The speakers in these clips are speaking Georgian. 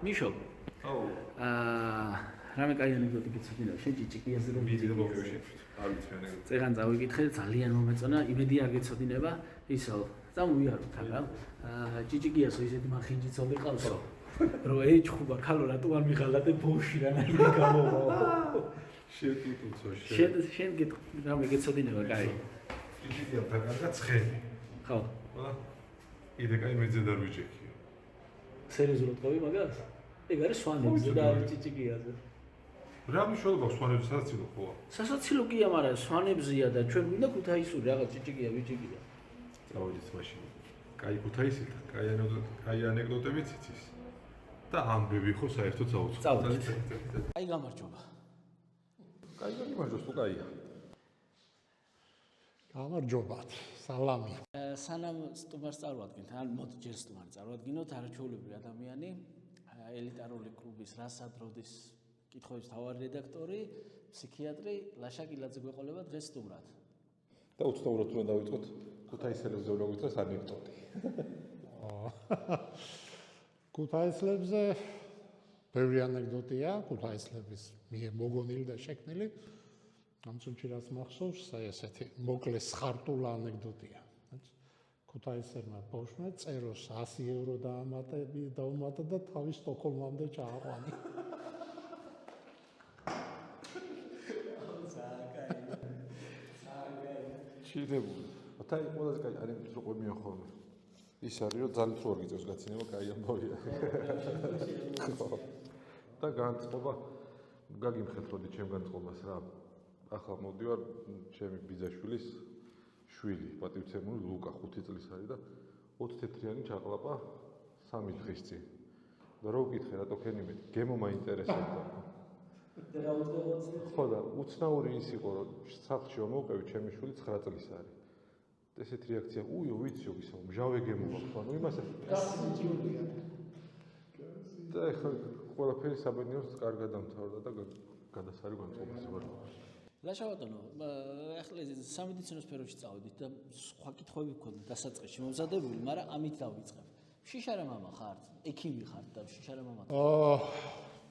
მიშო. რამე კაი ანეკდოტი გიცოდინა, შენ ჭიჭიკიაზე რომ მიდი და მოგევშენთ. არ ვიცი ანეკდოტი. წეგან წავიკითხე, ძალიან მომეწონა, იმედი არ გეცოდინება, ისო, წამოვიაროთ აკა. ჭიჭიკიასო ისეთი მახინჯი ცოლი ყავსო. რომ ეჭხუბა ქალო რატო არ მიღალატე ბოში რანაირი გამოვა. შენ რამე გეცოდინება, კაი. ჭიჭიკია დაკარგა ცხენი. ხო. იდე კაი მეძე დარვიჭექიო. სერიოზულად ყავი მაგას? ეგ არის სვანებზე და ჭიჭიკიაზე. რა მნიშვნელობა აქვს სვანებზე სასაცილო ხო? სასაცილო კია, მაგრამ სვანებზია და ჩვენ გვინდა ქუთაისური რაღაც ჭიჭიკია, ვიჭიკია. წავედით მაშინ. კაი ქუთაისიდან, კაი ანეკდოტებიც იცის. და ამბები ხო საერთოდ წავედით. აი გამარჯობა. კაი გამარჯოს თუ კაია. გამარჯობათ. სალამი. სანამ სტუმარს წარვადგინთ, ან მოდი ჯერ სტუმარი წარვადგინოთ, არაჩვეულებრივი ადამიანი, ელიტარული კლუბის რასადროდის კითხვების მთავარი რედაქტორი, ფსიქიატრი ლაშა კილაძე გვეყოლება დღეს სტუმრად. და უცნაურად უნდა დავიწყოთ ქუთაისელებზე უნდა გითხრას ანეკდოტი. ქუთაისლებზე ბევრი ანეკდოტია, ქუთაისლების მიერ მოგონილი და შექმნილი. ამ წუთში რაც მახსოვს, ესეთი მოკლე სხარტულა ანეკდოტია. ქუთაისელმა ბავშვმა წეროს 100 евро დაუმატა და თავის სტოკჰოლმამდე ჩააყვანა. შეიძლება. ათაი ყველაზე კაი ანეკდოტი რო ყვებიან ხოლმე. ის არის რომ ძალიან თუ არ გიწევს გაცინება, კაი ამბავია. და განწყობა გაგიმხეთ როდი ჩემ განწყობას რა. ახლა მოდივარ ჩემი ბიძაშვილის შვილი, პატივცემული ლუკა 5 წლის არის და 20 თეთრიანი ჩაყლაპა 3 დღის წინ. და რო ვკითხე რატო ქენი მეტი, გემო მაინტერესებდა. და რა უცნაური? ხო და უცნაური ის იყო რომ სახლში რომ მოვყევი ჩემი შვილი 9 წლის არის. ესეთი რეაქცია, უიო ვიციო ისო, მჟავე გემო მაქვს, ანუ იმას და ეხლა ყველაფერი საბედნიეროდ კარგად დამთავრდა და გადასარი განწყობას ვარ. ლაშა ბატონო, ახლა სამედიცინო სფეროში წავედით და სხვა კითხვები გქონდა დასაწყისში მომზადებული, მაგრამ ამით დავიწყებ. შიშარა მამა ხართ, ექიმი ხართ და შიშარა მამა.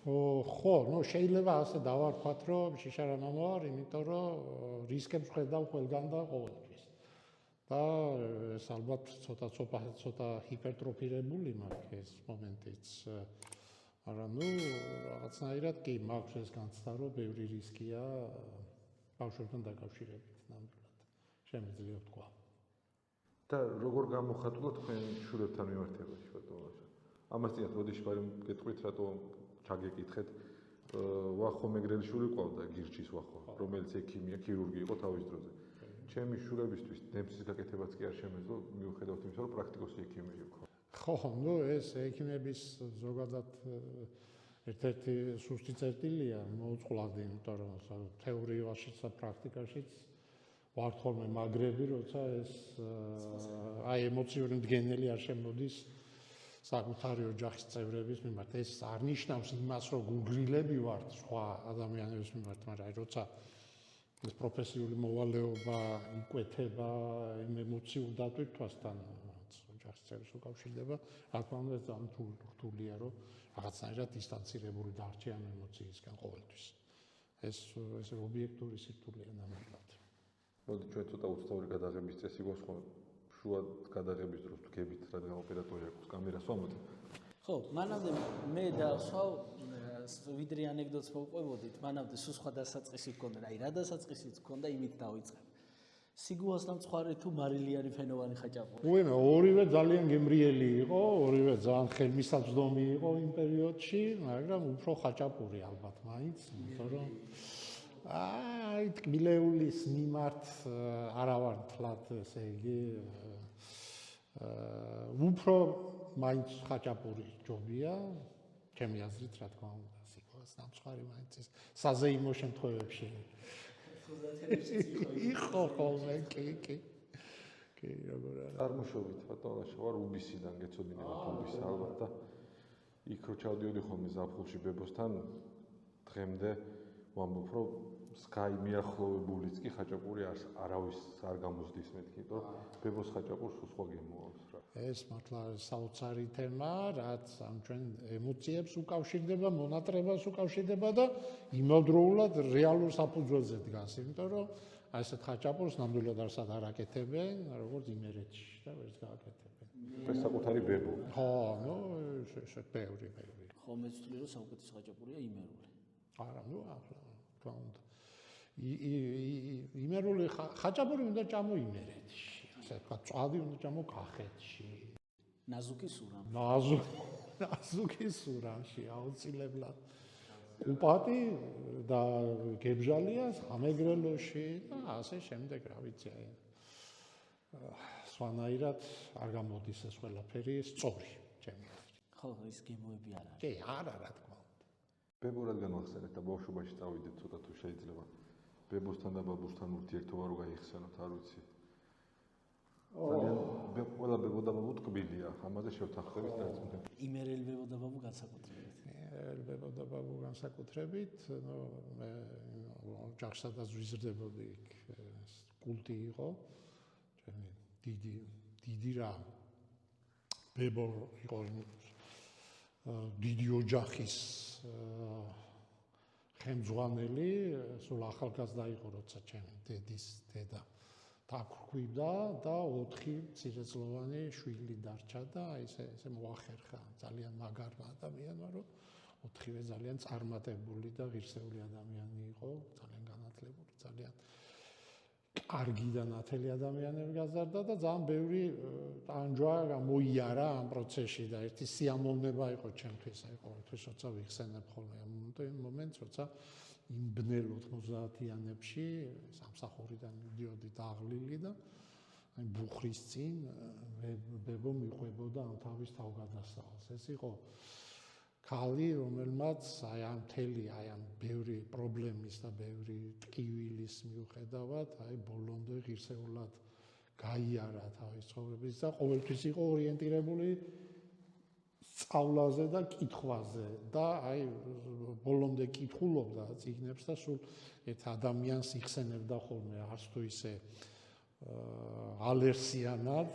ხო, ნუ შეიძლება ასე დავარქვათ, რომ შიშარა მამა ვარ, იმიტომ რომ რისკებს ხედავ ყველგან და ყოველთვის. და ეს ალბათ ცოტა ჰიპერტროფირებული მაქვს ეს მომენტიც. მაგრამ ნუ რაღაცნაირად კი მაქვს ეს განცდა, რომ ბევრი რისკია ბავშვებთან დაკავშირებით ნამდვილად. შემიძლია ვთქვა. და როგორ გამოხატულა თქვენ შვილებთან მიმართებაში ბატონო? ამას წინათ როდეში ვარ გეტყვით რატო ჩაგეკითხეთ. ვახო მეგრელიშვილი ყავდა გირჩის ვახო, რომელიც ექიმია, ქირურგი იყო თავის დროზე. ჩემი შვილებისთვის ნემსის გაკეთებაც კი არ შემეძლო, მიუხედავად იმისა, რომ პრაქტიკოსი ექიმი იყო. ხო, ნუ ეს ექიმების ზოგადად ერთ-ერთი სუსტი წერტილია მოუწყვლადი, იმიტომ რომ თეორიაშიც და პრაქტიკაშიც ვართ ხოლმე მაგრები, როცა ეს აი ემოციური მდგენელი არ შემოდის საკუთარი ოჯახის წევრების მიმართ. ეს არ ნიშნავს იმას, რომ გულგრილები ვართ სხვა ადამიანების მიმართ, მაგრამ აი როცა ეს პროფესიული მოვალეობა იკვეთება იმ ემოციურ დატვირთვასთან, ოჯახის წევრს უკავშირდება, რა თქმა უნდა, ძალიან რთულია, რომ რაღაცნაირად დისტანცირებული დარჩე ამ ემოციისგან ყოველთვის. ეს ობიექტური სირთულეა ნამდვილად. მოდი ჩვენ ცოტა უცნაური გადაღების წესი გვაქვს ხო? შუა გადაღების დროს ვდგებით, რადგან ოპერატორი აქვს კამერას ვამოწევ. ხო, მანამდე მე დავსვავ ვიდრე ანეკდოტს მოვყვებოდით, მანამდე სულ სხვა დასაწყისი გქონდა. აი რა დასაწყისიც გქონდა, იმით დავიწყებ. სიგუასთან მწვარე თუ მარილიანი ფენოვანი ხაჭაპური? უიმე, ორივე ძალიან გემრიელი იყო, ორივე ძალიან ხელმისაწვდომი იყო იმ პერიოდში, მაგრამ უფრო ხაჭაპური ალბათ მაინც, იმიტომ რომ აი ტკბილეულის მიმართ არა ვარ თლად, ესე იგი უფრო მაინც ხაჭაპური ჯობია, ჩემი აზრით, რა თქმა უნდა, სიგუასთან მწვარი მაინც ეს საზეიმო შემთხვევებში იყო ხოლმე, კი, როგორ არა. წარმოშობით ბატონო ლაშა ვარ უბისიდან, გეცოდინებათ უბის ალბათ და იქ რო ჩავდიოდი ხოლმე ზაფხულში ბებოსთან, დღემდე ვამბობ, რომ სკაი მიახლოვებულიც კი ხაჭაპური არავის არ გამოსდის მეთქი, რომ ბებოს ხაჭაპურს სხვა გემოავს რა. ეს მართლა საოცარი თემა, რაც ამ ჩვენ ემოციებს უკავშირდება, მონატრებას უკავშირდება და იმავდროულად რეალურ საფუძველზე დგას, იმიტომ რომ აი ესეთ ხაჭაპურს ნამდვილად არსად არ აკეთებენ, როგორც იმერეთში და ვერც გააკეთებენ. ეს საკუთარი ბებო. ხო, ნუ ესეთ ბევრი. ხო, მეც ვთვლი, რომ საუკეთესო ხაჭაპურია იმერული. არა, ნუ ახლა თქვა უნდა. იმერული ხაჭაპური უნდა ჭამო იმერეთში. ასე თქვა, წვადი უნდა ჭამო კახეთში. ნაზუკი სურამ. ნაზუკი სურამში აუცილებლად. უპატი და გებჟალია სამეგრელოში და ასე შემდეგ, რა ვიცი, აი. სვანაირად არ გამოდის ეს ყველაფერი სწორი, ჩემი აზრით. ხო, ის გემოები არ არის. კი, არა, რა თქმა უნდა. ბებო რადგან ვახსენეთ და ბავშვობაში წავიდეთ ცოტა თუ შეიძლება. ბებოსთან და ბაბუსთან ურთიერთობა რო გაიხსენოთ, არ ვიცი. ძალიან ყველა ბებო და ბაბუ ტკბილია, ამაზე შევთანხმდებით და ეს უნდა. იმერელი ბებო და ბაბუ განსაკუთრებით. ბებო და ბაბუ განსაკუთრებით, ნუ მე ოჯახშადაც ვიზრდებოდი იქ კულტი იყო. ჩემი დიდი რა ბებო იყო დიდი ოჯახის ხელმძღვანელი, სულ ახალგაზრდა იყო, როცა ჩემი დედის დედა დაქვრქვიდა და 4 მცირეწლოვანი შვილი დარჩა და ესე მოახერხა. ძალიან მაგარი ადამიანი ვარ, რომ 4-ვე ძალიან წარმატებული და ღირსეული ადამიანი იყო, ძალიან განათლებული, ძალიან კარგი და ნათელი ადამიანები გაზარდა და ძალიან ბევრი ტანჯვა გამოიარა ამ პროცესში და ერთი სიამოვნება იყო ჩემთვის, აი ყოველთვის როცა ვიხსენებ ხოლმე ამ მომენტს, როცა იმ ბნელ 90-იანებში სამსახურიდან მივდიოდი დაღლილი და აი ბუხრის წინ ბებო მიყვებოდა ამ თავის თავგადასავალს. ეს იყო ქალი, რომელმაც აი ამ მთელი აი ამ ბევრი პრობლემის და ბევრი ტკივილის მიუხედავად, აი ბოლომდე ღირსეულად გაიარა თავის ცხოვრების და ყოველთვის იყო ორიენტირებული სწავლაზე და კითხვაზე და აი ბოლომდე კითხულობდა წიგნებს და სულ ერთ ადამიანს იხსენებდა ხოლმე არც თუ ისე ალერსიანად,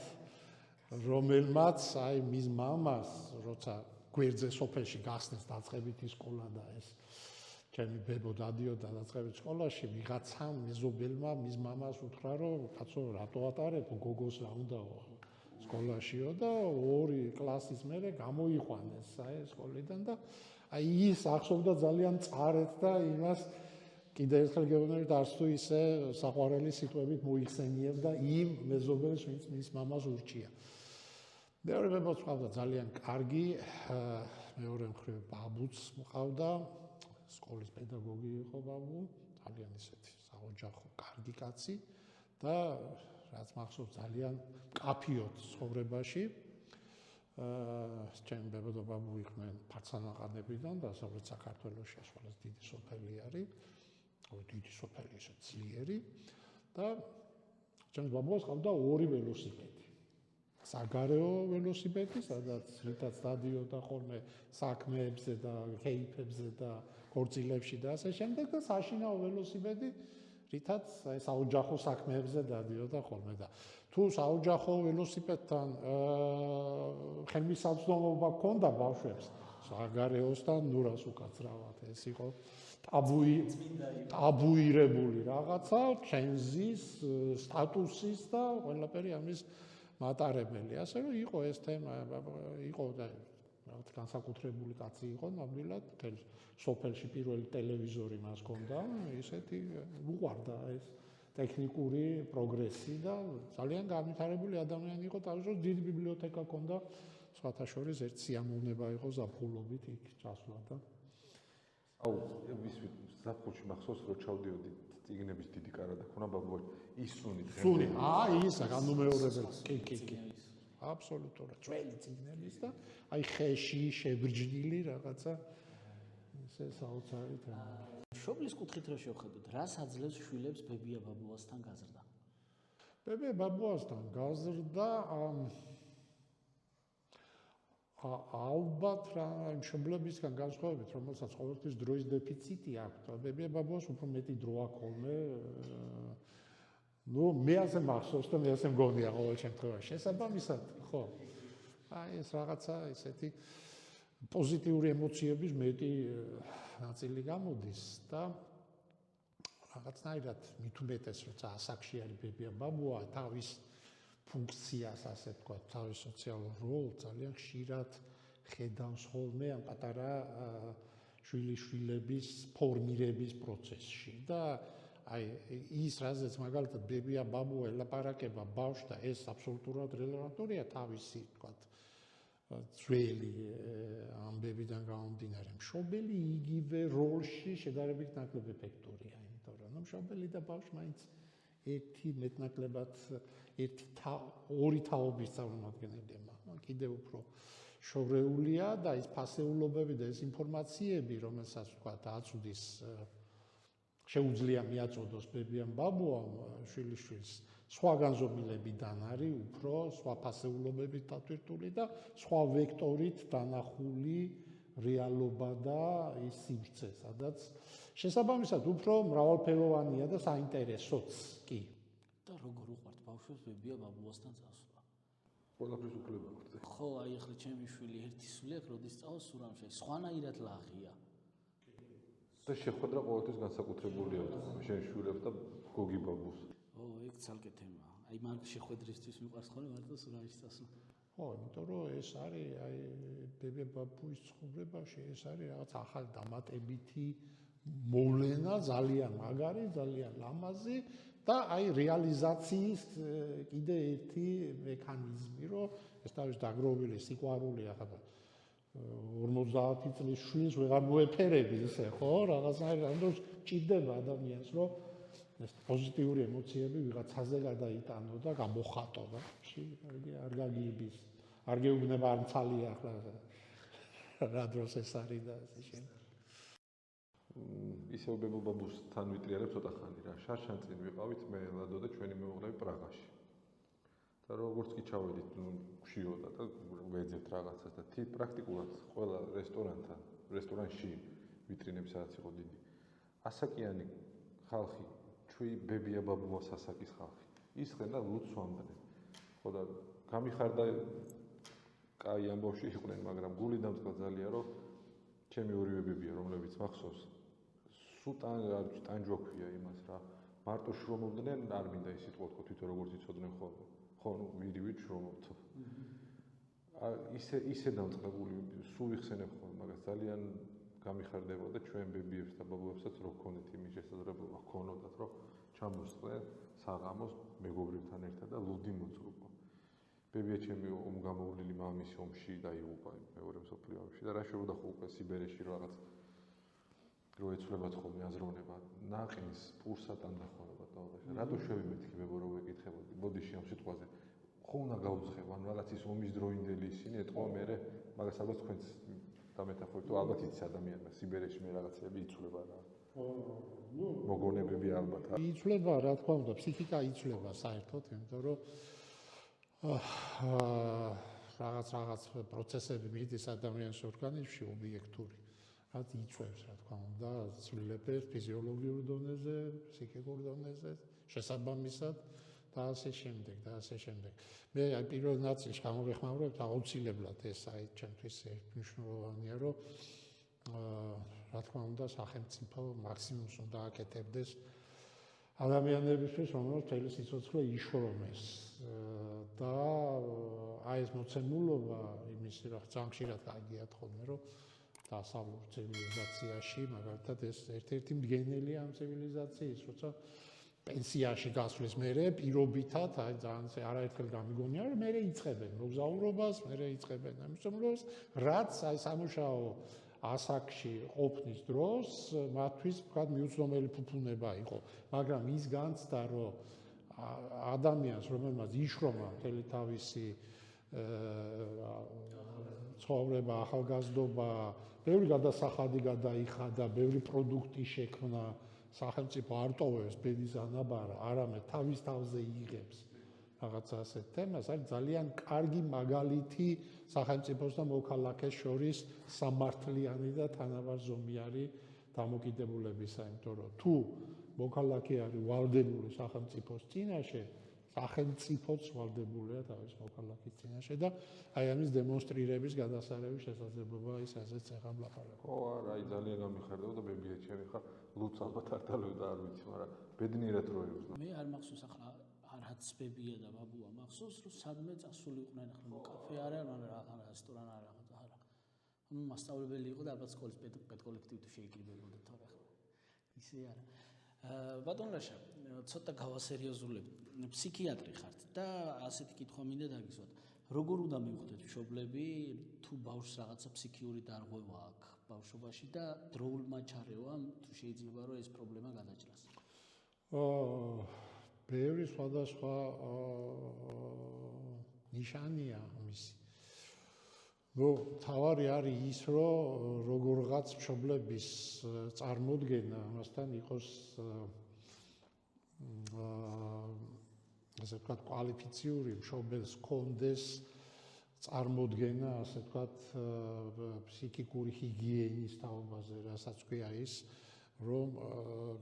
რომელმაც აი მის მამას როცა გვერდზე სოფელში გახსნეს დაწყებითი სკოლა და ეს ჩემი ბებო დადიოდა დაწყებით სკოლაში, ვიღაცამ მეზობელმა მის მამას უთხრა, რომ კაცო რატო ატარებ გოგოს რა უნდაო სკოლაშიო და 2 კლასის მერე გამოიყვანეს აი სკოლიდან და აი ის ახსოვდა ძალიან წარეთ და იმას კიდე ერთხელ გეუბნებით არც თუ ისე საყვარელი სიტყვებით მოიხსენიებდა იმ მეზობელს, ვინც მის მამას ურჩია. მეორე ბებოც მყავდა ძალიან კარგი, მეორე მხრივ ბაბუც მყავდა, სკოლის პედაგოგი იყო ბაბუ, ძალიან ისეთი საოჯახო კარგი კაცი და რაც მახსოვს ძალიან მკაფიოდ ცხოვრებაში. ჩემი ბებო და ბაბუ იყვნენ ფარცანაყანებიდან და დასავლეთ საქართველოში ასვლა დიდი სოფელი არის, დიდი სოფელი ისე ძლიერი და ჩემი ბაბუას ყავდა 2 ველოსიპედი. საგარეო ველოსიპედი, სადაც რითაც დადიოდა ხოლმე საქმეებზე და კეიფებზე და ქორწილებში და ასე შემდეგ და საშინაო ველოსიპედი, რითაც საოჯახო საქმეებზე დადიოდა ხოლმე და თუ საოჯახო ველოსიპედთან ხელმისაწვდომობა ჰქონდა ბავშვებს საგარეოსთან ნურას უკაცრავად, ეს იყო ტაბუირებული რაღაცა, ჩენზის, სტატუსის და ყველაფერი ამის მატარებელი. ასე რომ იყო ეს თემა, იყო და რაღაც განსაკუთრებული კაცი იყო ნამდვილად, სოფელში პირველი ტელევიზორი მას ჰქონდა, ისეთი უყვარდა ეს ტექნიკური პროგრესი და ძალიან განვითარებული ადამიანი იყო, თავისუფლად დიდი ბიბლიოთეკა ჰქონდა, სხვათა შორის ერთ სიამოვნება იყო ზაფხულობით იქ წასვლა და აუ, ზაფხულში მახსოვს რომ ჩავდიოდი წიგნების დიდი კარადა ქონა ბაბუაში, ისუნი სუნი, ის განუმეორებელი, კი. აბსოლუტურად ძველი წიგნების და აი ხეში შებრძნილი რაღაცა ესე საოცარი თემა. მშობლის კუთხით რო შევხედოთ, რას აძლევს შვილებს ბებია ბაბუასთან გაზრდა? ბებია ბაბუასთან გაზრდა ალბათ რა მშობლებისგან განსხვავებით, რომელსაც ყოველთვის დროის დეფიციტი აქვს, ბებია-ბაბუას უფრო მეტი დრო აქვს ხოლმე. ნუ მე ასე მახსოვს და მე ასე მგონია ყოველ შემთხვევაში. შესაბამისად, ხო. აი ეს რაღაცა ესეთი პოზიტიური ემოციების მეტი ნაწილი გამოდის და რაღაცნაირად მით უმეტეს როცა ასაკში არის ბებია-ბაბუა, თავის ფუნქციას, ასე ვთქვათ, თავის სოციალურ როლს ძალიან ხშირად ხედავს ხოლმე ამ პატარა შვილიშვილების ფორმირების პროცესში და აი ის რაზეც მაგალითად ბებია-ბაბუა ელაპარაკება ბავშვს და ეს აბსოლუტურად რელევანტურია თავისი, ვთქვათ, ძველი ამბებიდან გამომდინარე. მშობელი იგივე როლში შედარებით ნაკლებ ეფექტურია, იმიტომ რომ მშობელი და ბავშვი მაინც ერთი მეტნაკლებად ორი თაობის წარმომადგენელია, მაგრამ კიდევ უფრო შორეულია და ის ფასეულობები და ეს ინფორმაციები, რომელსაც ვთქვათ, აწვდის შეუძლია მიაწოდოს ბებიამ-ბაბუამ შვილიშვილს, სხვა განზომილებიდან არის უფრო სხვა ფასეულობებით დატვირთული და სხვა ვექტორით დანახული რეალობა და ის სივრცე, სადაც შესაბამისად უფრო მრავალფეროვანია და საინტერესოც კი. და როგორ უყვართ ბავშვებს ბებია-ბაბუასთან წასვლა? ყველაფრის უფლება აქვს. ხო, აი ახლა ჩემი შვილი ერთი სული აქვს, როდის წავს სურამში, სხვანაირად ლაღია. და შეხვედრა ყოველთვის განსაკუთრებულია შენ შვილებს და გოგი ბაბუს. ო, ეგ ცალკე თემაა. აი მაგ შეხვედრისთვის მიყვარს ხოლმე მარტო სურამში წასვლა. ხო, იმიტომ რომ ეს არის აი ბებია-ბაბუის ცხოვრებაში ეს არის რაღაც ახალი დამატებითი მოვლენა, ძალიან მაგარი, ძალიან ლამაზი და აი რეალიზაციის კიდე ერთი მექანიზმი, რომ ეს თავის დაგროვილი სიყვარული ახლა 50 წლის შვილს ვეღარ მოეფერები ისე, ხო? რაღაცნაირად რომ ჭირდება ადამიანს, რომ ეს პოზიტიური ემოციები ვიღაცაზე გადაიტანო და გამოხატო და არ გაგიიბის. არ გეუბნება არ მცალია ახლა რა დროს ეს არის და ესე შემდეგ. ისევ ბებო-ბაბუსთან ვიტრიალებ ცოტა ხანი რა. შარშან წინ ვიყავით მე ლადო და ჩვენი მეუღლე პრაღაში. და როგორც კი ჩავედით, გვშიოდა და ვეძებთ რაღაცას და პრაქტიკულად ყველა რესტორანში ვიტრინები სადაც იყო დიდი. ასაკიანი ხალხი, ჩვენი ბებია-ბაბუას ასაკის ხალხი. ისხენ და ლუცვამდნენ. ხო და გამიხარდა კაი ამბავში იყვნენ, მაგრამ გული დამწყდა ძალიან, რომ ჩემი ორივე ბებია, რომლებიც მახსოვს, სულ ტანჯვაქვია იმას რა. მარტო შრომობდნენ, არ მინდა ის სიტყვა თქვა თვითონ როგორც იცოდნენ ხოლმე. ხო, ნუ ვირივით შრომობთო. ისე დამწყდა გული, სულ ვიხსენებ ხოლმე, მაგას ძალიან გამიხარდება და ჩვენ ბებიებს და ბაბუებსაც რო გქონდეთ იმის შესაძლებლობა გქონოდათ, რომ ჩამოსწყვენ საღამოს მეგობრებთან ერთად და ლუდი მოწრუბო. ბებია ჩემი ომგამოვლილი მამის ომში დაიღუპა მეორე მსოფლიო ომში და რა შეუდა ხო უკვე სიბერეში რაღაც რო ეცვლებათ ხოლმე აზროვნება ნაყინს პურსად ანდახონება თողეში რატო შევიმეთქი ბებო რო ვეკითხებოდი ბოდიში ამ სიტყვაზე ხო უნდა გაუცხებ ან რაღაც ის ომის დროინდელი ისინი ეთყვა მე მაგას ალბათ თქვენც დამეთახოთ თუ ალბათ იცი ადამიანმა სიბერეში მე რაღაცები იცვლება რა ნუ მოგონებები ალბათ იცვლება რა თქმა უნდა ფსიქიკა იცვლება საერთოდ იმიტომ რომ რაღაც პროცესები მიდის ადამიანის ორგანიზმში ობიექტური რაც იწვევს რა თქმა უნდა ცვლილებებს ფიზიოლოგიურ დონეზე, ფსიქიკურ დონეზე, შესაბამისად და ასე შემდეგ და ასე შემდეგ. მე აი პირველ ნაწილში გამოვეხმაურებ აუცილებლად ეს აი ჩემთვის მნიშვნელოვანია რომ რა თქმა უნდა სახელმწიფო მაქსიმუმს უნდა აკეთებდეს ადამიანებისთვის რომელსაც მთელი სიცოცხლე იშრომეს და აი ეს მოცემულობა იმისი რა ძალიან ხშირად გაგიათ ხოლმე რომ დასავლურ ცივილიზაციაში მაგალითად ეს ერთ-ერთი მდგენელი ამ ცივილიზაციის როცა პენსიაში გასვლის მერე პირობითად აი ძალიან არაერთხელ გამიგონია რომ მერე იწყებენ მოგზაურობას მერე იწყებენ ამ მოცემულობას რაც აი სამუშაო ასაკში ყოფნის დროს მათთვის ვთქვათ მიუწვდომელი ფუფუნება იყო მაგრამ ის განცდა რომ ადამიანს რომელმაც იშრომა მთელი თავისი ცხოვრება ახალგაზრდობა ბევრი გადასახადი გადაიხადა ბევრი პროდუქტი შექმნა სახელმწიფო არ ტოვებს ბედის ანაბარა არამედ თავის თავზე იღებს რაღაცა ასეთ თემას, არის ძალიან კარგი მაგალითი სახელმწიფოს და მოქალაქეს შორის სამართლიანი და თანაბარზომიერი დამოკიდებულებისა, იმიტომ რომ თუ მოქალაქე არის ვალდებული სახელმწიფოს წინაშე, სახელმწიფოც ვალდებულია თავის მოქალაქის წინაშე და აი ამის დემონსტრირების გადასარევი შესაძლებლობა ის ასეც ახლა ვლაპარაკობ. ო არა, აი ძალიან გამიხარდა და ბებია ჩემი ხა ლუც ალბათ არ დალევდა არ ვიცი, მაგრამ ბედნიერად რო ევზნა. მე არ მახსოვს ახლა არაც ბებია და ბაბუა მახსოვს რომ სადმე წასული იყვნენ ახლა კაფე არა რესტორან არა მასწავლებელი იყო და ალბათ სკოლის პედკოლექტივი თუ შეიკრიბებოდა თორე ახლა ისე არა ბატონ რაშა ცოტა გავასერიოზულებ ფსიქიატრი ხართ და ასეთი კითხვა მინდა დაგისვათ როგორ უნდა მივხვდეთ მშობლები თუ ბავშვს რაღაცა ფსიქიური დარღვევა აქვს ბავშვობაში და დროულმა ჩარევამ თუ შეიძლება რომ ეს პრობლემა გადაჭრას ბევრი სხვადასხვა ნიშანია მისი. თავარი არის ის, რომ როგორღაც მშობლების წარმოდგენა ამასთან იყოს ასე ვთქვათ კვალიფიციური მშობელს კონდეს წარმოდგენა, ასე ვთქვათ ფსიქიკური ჰიგიენის თაობაზე, რასაც ქვია ის რომ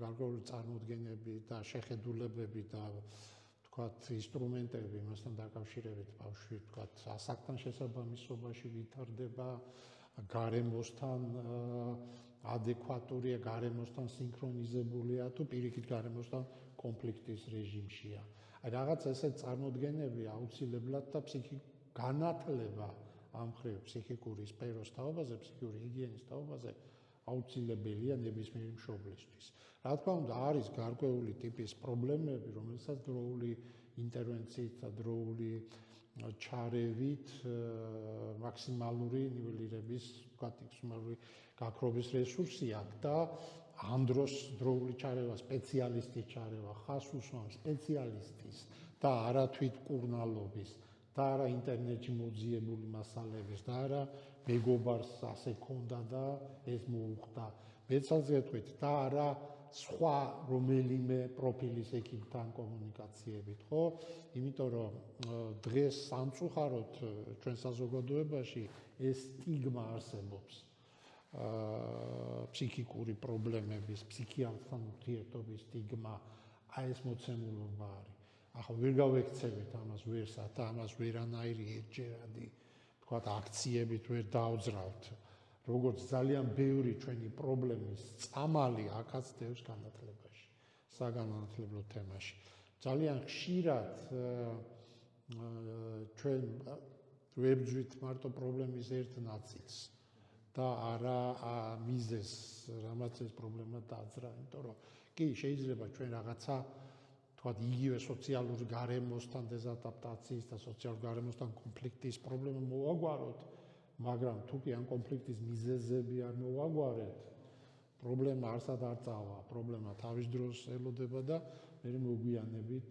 გარკვეული წარმოდგენები და შეხედულებები და ვთქვათ ინსტრუმენტები მასთან დაკავშირებით ბავშვი ვთქვათ ასაკთან შესაბამისობაში ვითარდება გარემოსთან ადეკვატურია გარემოსთან სინქრონიზებულია თუ პირიქით გარემოსთან კონფლიქტის რეჟიმშია აი რაღაც ესეთ წარმოდგენები აუცილებლად და განათლება ამ მხრივ ფსიქიკური სფეროს თაობაზე ფსიქიკური ჰიგიენის თაობაზე აუცილებელია ნებისმიერი მშობლისთვის. Რა თქმა უნდა, არის გარკვეული ტიპის პრობლემები, რომელსაც დროული ინტერვენციით და დროული ჩარევით მაქსიმალური ნიველირების, ვთქვათ, მაქსიმალური გაქრობის რესურსი აქვს და ამ დროს დროული ჩარევა, სპეციალისტის ჩარევა, ხას უსვამს სპეციალისტის და არა თვითმკურნალობის და არა ინტერნეტში მოძიებული მასალების და არა მეგობარს ასე ქონდა და ეს მოუხდა. მეცალს გეტყვით და არა სხვა რომელიმე პროფილის ექიმთან კომუნიკაციებით, ხო? იმიტომ რომ დღეს სამწუხაროდ ჩვენ საზოგადოებაში ეს სტიგმა არსებობს. ფსიქიკური პრობლემების, ფსიქიატრთან ურთიერთობის სტიგმა, აი ეს მოცემულობა არის. ახლა ვერ გავექცევით ამას ვერსად, ამას ვერანაირი ერთჯერადი ვთქვათ აქციებით ვერ დავძრავთ. როგორც ძალიან ბევრი ჩვენი პრობლემის წამალი აქაც დევს განათლებაში, საგანმანათლებლო თემაში. ძალიან ხშირად ჩვენ ვებძვით მარტო პრობლემის ერთ ნაწილს და არა მიზეზს, რამაც ეს პრობლემა დაძრა, იმიტომ რომ კი შეიძლება ჩვენ რაღაცა თქვათ იგივე სოციალური გარემოსთან დეზადაპტაციის და სოციალური გარემოსთან კონფლიქტის პრობლემა მოვაგვაროთ, მაგრამ თუ კი ამ კონფლიქტის მიზეზები არ მოვაგვარეთ, პრობლემა არსად არ წავა, პრობლემა თავის დროს ელოდება და მე მოგვიანებით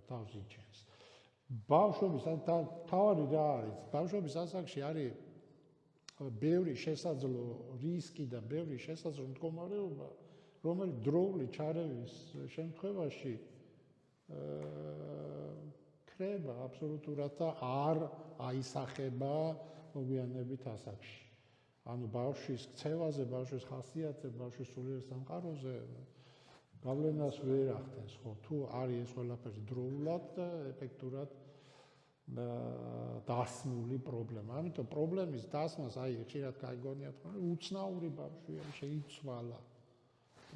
თავს იჩენს. ბავშვობის თავარი რა არის? ბავშვობის ასაკში არის ბევრი შესაძლო რისკი და ბევრი შესაძლო მდგომარეობა, რომელიც დროული ჩარევის შემთხვევაში ქრება აბსოლუტურად და არ აისახება მოგვიანებით ასაკში. ანუ ბავშვის ქცევაზე, ბავშვის ხასიათზე, ბავშვის სულიერ სამყაროზე გავლენას ვერ ახდენს, ხო? თუ არის ეს ყველაფერი დროულად და ეფექტურად დასმული პრობლემა. ამიტომ პრობლემის დასმას აი ხშირად გაიგონიათ, რომ უცნაური ბავშვია, შეიცვალა.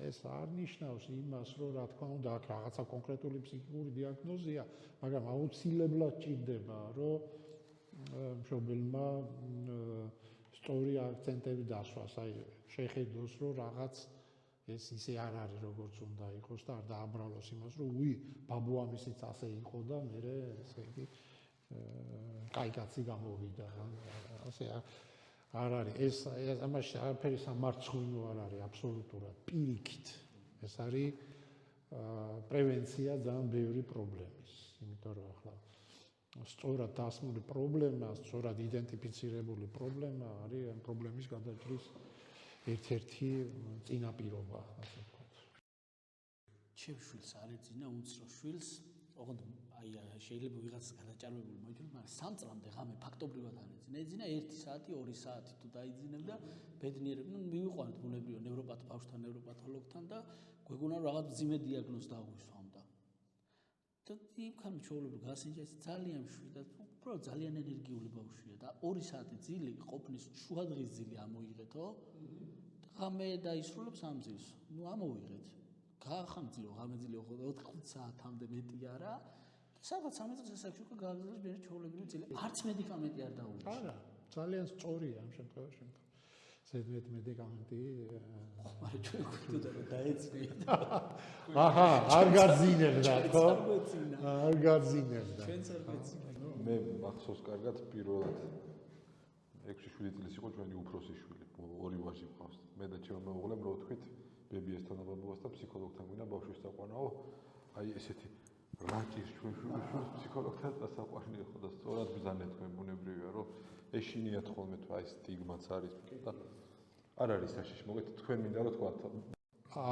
ეს არ ნიშნავს იმას, რომ რა თქმა უნდა აქ რაღაცა კონკრეტული ფსიქიკური დიაგნოზია, მაგრამ აუცილებლად ჭირდება, რომ მშობელმა სწორი აქცენტები დასვას, აი შეხედოს, რომ რაღაც ეს ისე არ არის, როგორც უნდა იყოს და არ დააბრალოს იმას, რომ ბაბუამისიც ასე იყო და მე ესე იგი კაიკაცი გამოვიდა, ასე არ არის ეს ამაში არაფერი სამარცხვინო არ არის აბსოლუტურად პირიქით ეს არის პრევენცია ძალიან ბევრი პრობლემის იმიტომ რომ ახლა სწორად დასმული პრობლემა სწორად იდენტიფიცირებული პრობლემა არის ამ პრობლემის გადაჭრის ერთ-ერთი წინაპირობა ასე ვთქვათ ჩემს შვილს არ ეძინა უმცროს შვილს ოღონდ აი შეიძლება ვიღაცას გადაჭარბებული მოიჭროს, მაგრამ 3 წლამდე ღამე ფაქტობრივად არ ეძინა. ეძინა 1 საათი, 2 საათი თუ დაიძინებ და ბედნიერები, მივიყვანეთ ბუნებრივად ნევროპათოლოგთან, ნევროპათოლოგთან და გვეგონა რაღაც მძიმე დიაგნოზს დაგვისვამდა. და იქან ჩვეულებრივ გასინჯეს ძალიან მშვიდად, უბრალოდ ძალიან ენერგიული ბავშვია და 2 საათი ძილი ყოფნის შუადღის ძილი ამოიღეთო. ღამე დაისრულებს ამ ძილს. ნუ ამოვიღეთ. გაახამძლიო, ღამეძლიო 4 საათამდე მეტი არა. სადღაც 13 წელს ასაკში უკვე გააგრძელებს ბერის ჩვეულებრივი ძილი. არც მედიკამენტი არ დაუჭირს. არა, ძალიან სწორია ამ შემთხვევაში. ზედმეტ მედიკამენტი მაგრამ ჩვენ გვხვდა რომ დაეწვია. აჰა, არ გაძინებდა, ხო? არ გაძინებდა. ჩვენც არ გვეცინა. მე მახსოვს კარგად პირველად 6-7 წლის იყო ჩვენი უფროსი შვილი, 2 ვაჟი მყავს. მე და ჩემო მეუღლემ რო ვთქვით ბებიესთან აბაბუას და ფსიქოლოგთან გვინდა ბავშვის საყვანაო, აი ესეთი რაჭის ჩვენ შვილს ფსიქოლოგთან დასაყვანია ხო და სწორად ბრძანეთ თქვენ ბუნებრივია რომ ეშინიათ ხოლმე თუ აი სტიგმაც არის და არ არის საშიში მოგეთ თქვენ მინდა რომ თქვა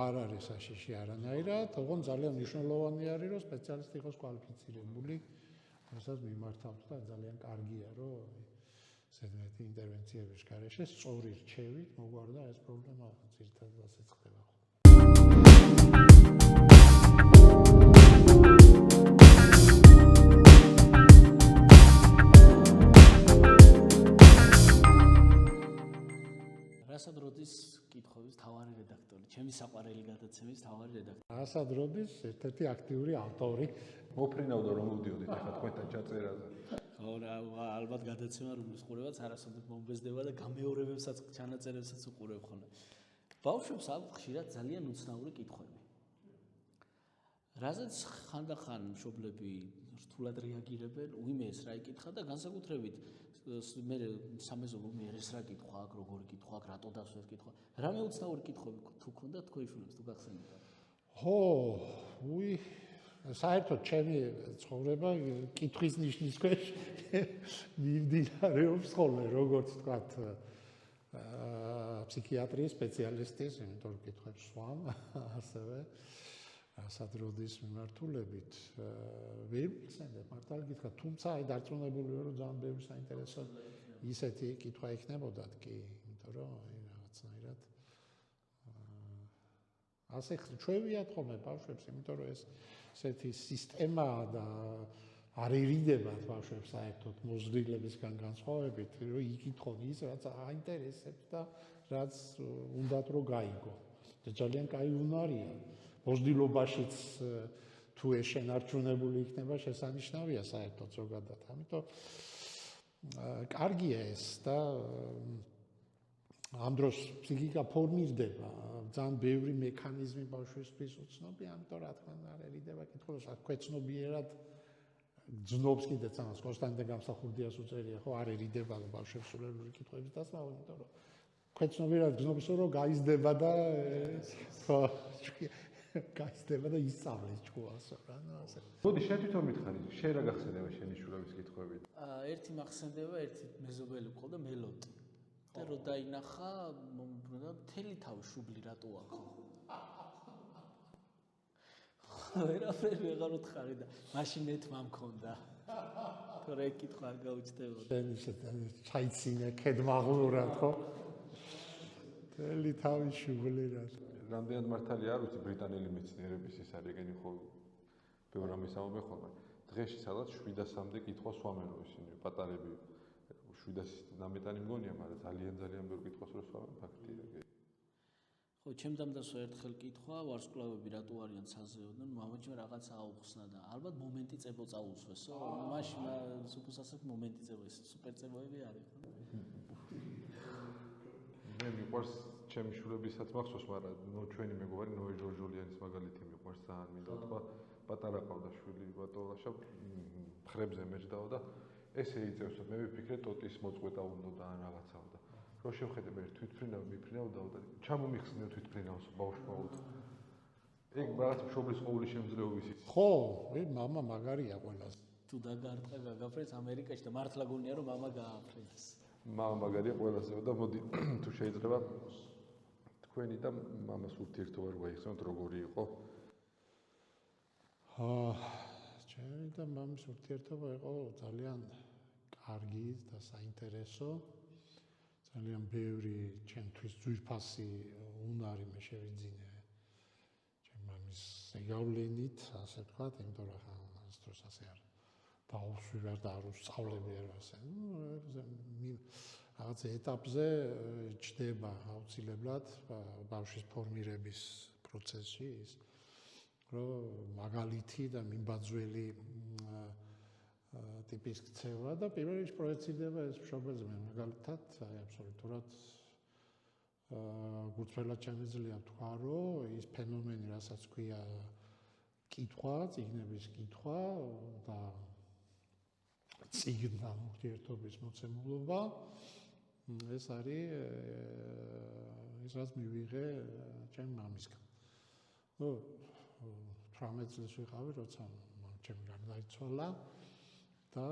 არ არის საშიში არანაირად, თუმცა ძალიან მნიშვნელოვანი არის რომ სპეციალისტი იყოს კვალიფიცირებული, რასაც მიმართავთ და ძალიან კარგია რომ ზედმეტი ინტერვენციების გარეშე სწორი რჩევით მოგვარდა ეს პრობლემა ძირითადად ასეც ხდება. რასად როდის კითხვების თავარი რედაქტორი, ჩემი საყვარელი გადაცემის თავარი რედაქტორი. რასად როდის ერთ-ერთი აქტიური ავტორი. მოფრინავდა რომ მოვდიოდით ახლა თქვენთან ჩაწერაზე. ხო რა, ალბათ გადაცემა რომლის ყურებაც არასოდეს მომბეზდება და გამეორებებსაც ჩანაწერებსაც უყურებ ხოლმე. ბავშვებს აქვს ხშირად ძალიან უცნაური კითხვები. რაზეც ხანდახან მშობლები რთულად რეაგირებენ, უიმეს რა იკითხა და განსაკუთრებით მე სამეზობლო მე ეს რა კითხვა აქ, როგორი კითხვა აქ, რატო დასვეს კითხვა. რამე უცნაური კითხვები თუ ქონდა თქვენ შვილებს თუ გახსენებათ? ხო, საერთოდ ჩემი ცხოვრება კითხვის ნიშნის ქვეშ მიმდინარეობს ხოლმე, როგორც ვთქვათ, ფსიქიატრიის სპეციალისტის, იმიტომ რომ კითხვებს ვსვამ, ასევე რასად როდის მიმართულებით ვერ მიხსენებ მართალი გითხრა, თუმცა აი დარწმუნებული ვარ რომ ძალიან ბევრი საინტერესო ისეთი კითხვა იქნებოდათ კი, იმიტომ რომ აი რაღაცნაირად ასე ჩვევიათ ხოლმე ბავშვებს, იმიტომ რომ ეს ესეთი სისტემაა და არ ერიდებათ ბავშვებს საერთოდ მოზრდილებისგან განსხვავებით, რომ იკითხონ ის, რაც აინტერესებს და რაც უნდათ რომ გაიგო. და ძალიან კაი უნარია. მოზრდილობაშიც თუ ეს შენარჩუნებული იქნება, შესანიშნავია საერთოდ ზოგადად. ამიტომ კარგია ეს და ამ დროს ფსიქიკა ფორმირდება, ძალიან ბევრი მექანიზმი ბავშვისთვის უცნობია, ამიტომ რა თქმა უნდა არ ერიდება კითხულს, ქვეცნობიერად ძნობს კიდეც ამას კონსტანტე გამსახურდიას უწერია, ხო, არ eriდება ბავშვებს სულელური კითხვების დასმავა, იმიტომ რომ ქვეცნობიერად გზნობს რომ გაიზრდება და ხო გაიზრდება და ისწავლეს ჭკუას რა, ну ასე. მოდი შენ თვითონ მითხარი, შენ რა გახსენდება შენი შვილების კითხვები? ერთი მახსენდება, ერთი მეზობელი მყავდა მელოტი. და რო დაინახა, მომბრუნდა მთელი თავი შუბლი რატო აქვს? ვერაფერი ვეღარ უთხარი და მაშინ ეთმა მქონდა. თორე კითხვა არ გაუჩნდებოდა. შენ ისე ჩაიცინე ქედმაღლურად, ხო? მთელი თავი შუბლი რა. რამდენად მართალია არ ვიცი ბრიტანელი მეცნიერების ის არის ეგენი ხო ბევრ რამის ამბობენ ხოლმე. დღეში სადღაც 700-მდე კითხვა სვამენ რომ ისინი პატარები 700-ნამეტანი მგონია, მაგრამ ძალიან ბევრ კითხვას რო სვამენ ფაქტია. ხო, ჩემ დამდასვა ერთხელ კითხვა, ვარსკვლავები რატო არიან საზეოდან, მამაჩემ რაღაცა აუხსნა და ალბათ მომენტი წებო წაუსვესო, მაშინ სუპოსასაკ მომენტი წებო ეს სუპერ წებოები არის. მე მიყვარს ჩემი შვილებისაც მახსოვს, მაგრამ ჩვენი მეგობარი ნოე ჟორჟოლიანის მაგალითი მიყვარს ძალიან მინდა თქვა, პატარა ყავდა შვილი ბატონაშა ხრებზე მეჯდაო და ესე იწევს, მე ვიფიქრე ტოტის მოწყვეტა უნდა და ან რაღაცაო და რო შევხედე მე თვითფრინავ მიფრინავდაო და ჩამომიხსნიო თვითფრინავს ბავშვმა უთო. ეგ რაღაც მშობლის ყოველი შემძლეობის ის. ხო, მამა მაგარია ყველას. თუ დაგარტყა გაგაფრენს ამერიკაში და მართლა გონია რომ მამა გააფრენს. მამა მაგარია ყველასეო და მოდი თუ შეიძლება თქვენი და მამას ურთიერთობა რო გაიხსენოთ, როგორი იყო? ჩემი და მამის ურთიერთობა იყო ძალიან კარგი და საინტერესო. ძალიან ბევრი ჩემთვის ძვირფასი უნარი მე შევიძინე ჩემ მამის ზეგავლენით, ასე ვთქვათ, იმიტომ რომ ამ დროს ასე არ დაუსვი ვერ და არ უსწავლები არ ასე. რაღაც ეტაპზე ჩდება აუცილებლად ბავშვის ფორმირების პროცესში ის, რომ მაგალითი და მიმბაძველი ტიპის ქცევა და პირველ რიგში პროექცირდება ეს მშობელზე მაგალითად აი აბსოლუტურად გულწრფელად შემიძლია თქვა, რომ ის ფენომენი, რასაც ქვია კითხვა, წიგნების კითხვა და წიგნთან ურთიერთობის მოცემულობა, ეს არის ის რაც მივიღე ჩემი მამისგან. ნუ 18 წელს ვიყავი, როცა ჩემი გარდაიცვალა და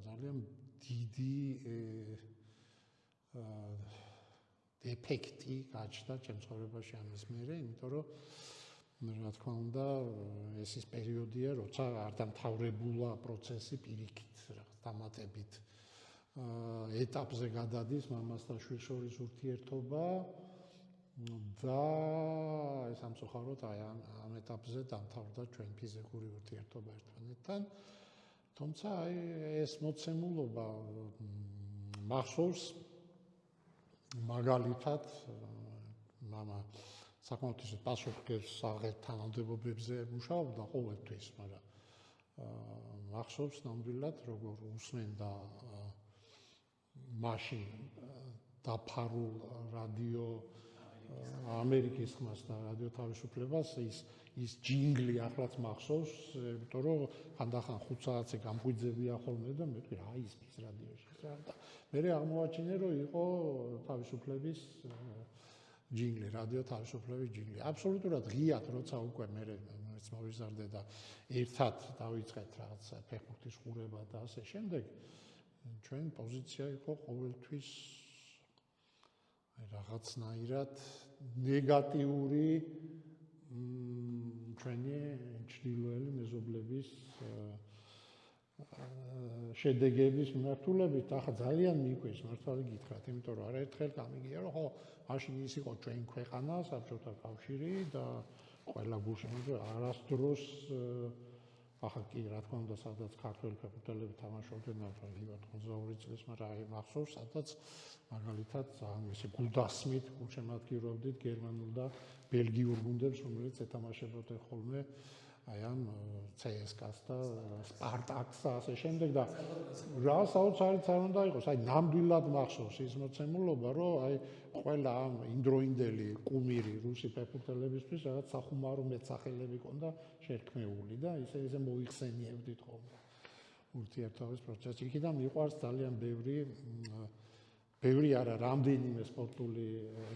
ძალიან დიდი ეფექტი გაჩნდა ჩემ ცხოვრებაში ამის მერე, იმიტომ რომ რა თქმა უნდა ეს ის პერიოდია, როცა არ დამთავრებულა პროცესი პირიქით, რაღაც დამატებით ეტაპზე გადადის მამას და შვილს შორის ურთიერთობა და ეს სამწუხაროდ აი ამ ეტაპზე დამთავრდა ჩვენ ფიზიკური ურთიერთობა ერთმანეთთან. თუმცა აი ეს მოცემულობა მახსოვს მაგალითად მამა საკმაოდ ისე პასუხგებს საღეთ თანამდებობებზე მუშაობდა ყოველთვის, მაგრამ მახსოვს ნამდვილად როგორ უსმენდა მაშინ დაფარულ რადიო ამერიკის ხმას და რადიო თავისუფლებას ის ჯინგლი ახლაც მახსოვს, იმიტომ რომ ხანდახან 5 საათზე გამგვიძებია ხოლმე და მე ვთქვი რა ისმის რადიოში და მე აღმოვაჩინე რომ იყო თავისუფლების ჯინგლი, რადიო თავისუფლების ჯინგლი. აბსოლუტურად ღიად როცა უკვე მე მეც მოვიზარდე და ერთად დავიწყეთ რაღაც ფეხბურთის ყურება და ასე შემდეგ, ჩვენ პოზიცია იყო ყოველთვის რაღაცნაირად ნეგატიური ჩვენი ჩრდილოელი მეზობლების შედეგების მიმართულებით. ახლა ძალიან მიგვეს მართალი გითხრათ, იმიტომ რომ არაერთხელ გამიგია რომ ხო მაშინ ის იყო ჩვენ ქვეყანა, საბჭოთა კავშირი და ყველა გულშემატკივარი არასდროს ახლა კი რა თქმა უნდა სადაც ქართველი ფეხბურთელები თამაშობდნენ ლივად 22 წლის, მაგრამ აი მახსოვს სადაც მაგალითად ძალიან ისე გულდასმით გულშემატკივრობდით გერმანულ და ბელგიურ გუნდებს, რომელიც ეთამაშებოდნენ ხოლმე აი ამ CSKA-ს და Spartak-ს და ასე შემდეგ და რა საოცარიც არ უნდა იყოს, აი ნამდვილად მახსოვს ის მოცემულობა, რომ აი ყველა ამ იმდროინდელი კუმირი რუსი ფეხბურთელებისთვის რაღაც სახუმარო მეტსახელები ჰქონდა შერქმეული და ისე მოიხსენიებდით ხოლმე ურთიერთობის პროცესში. იქიდან მიყვარს ძალიან ბევრი არა, რამდენიმე სპორტული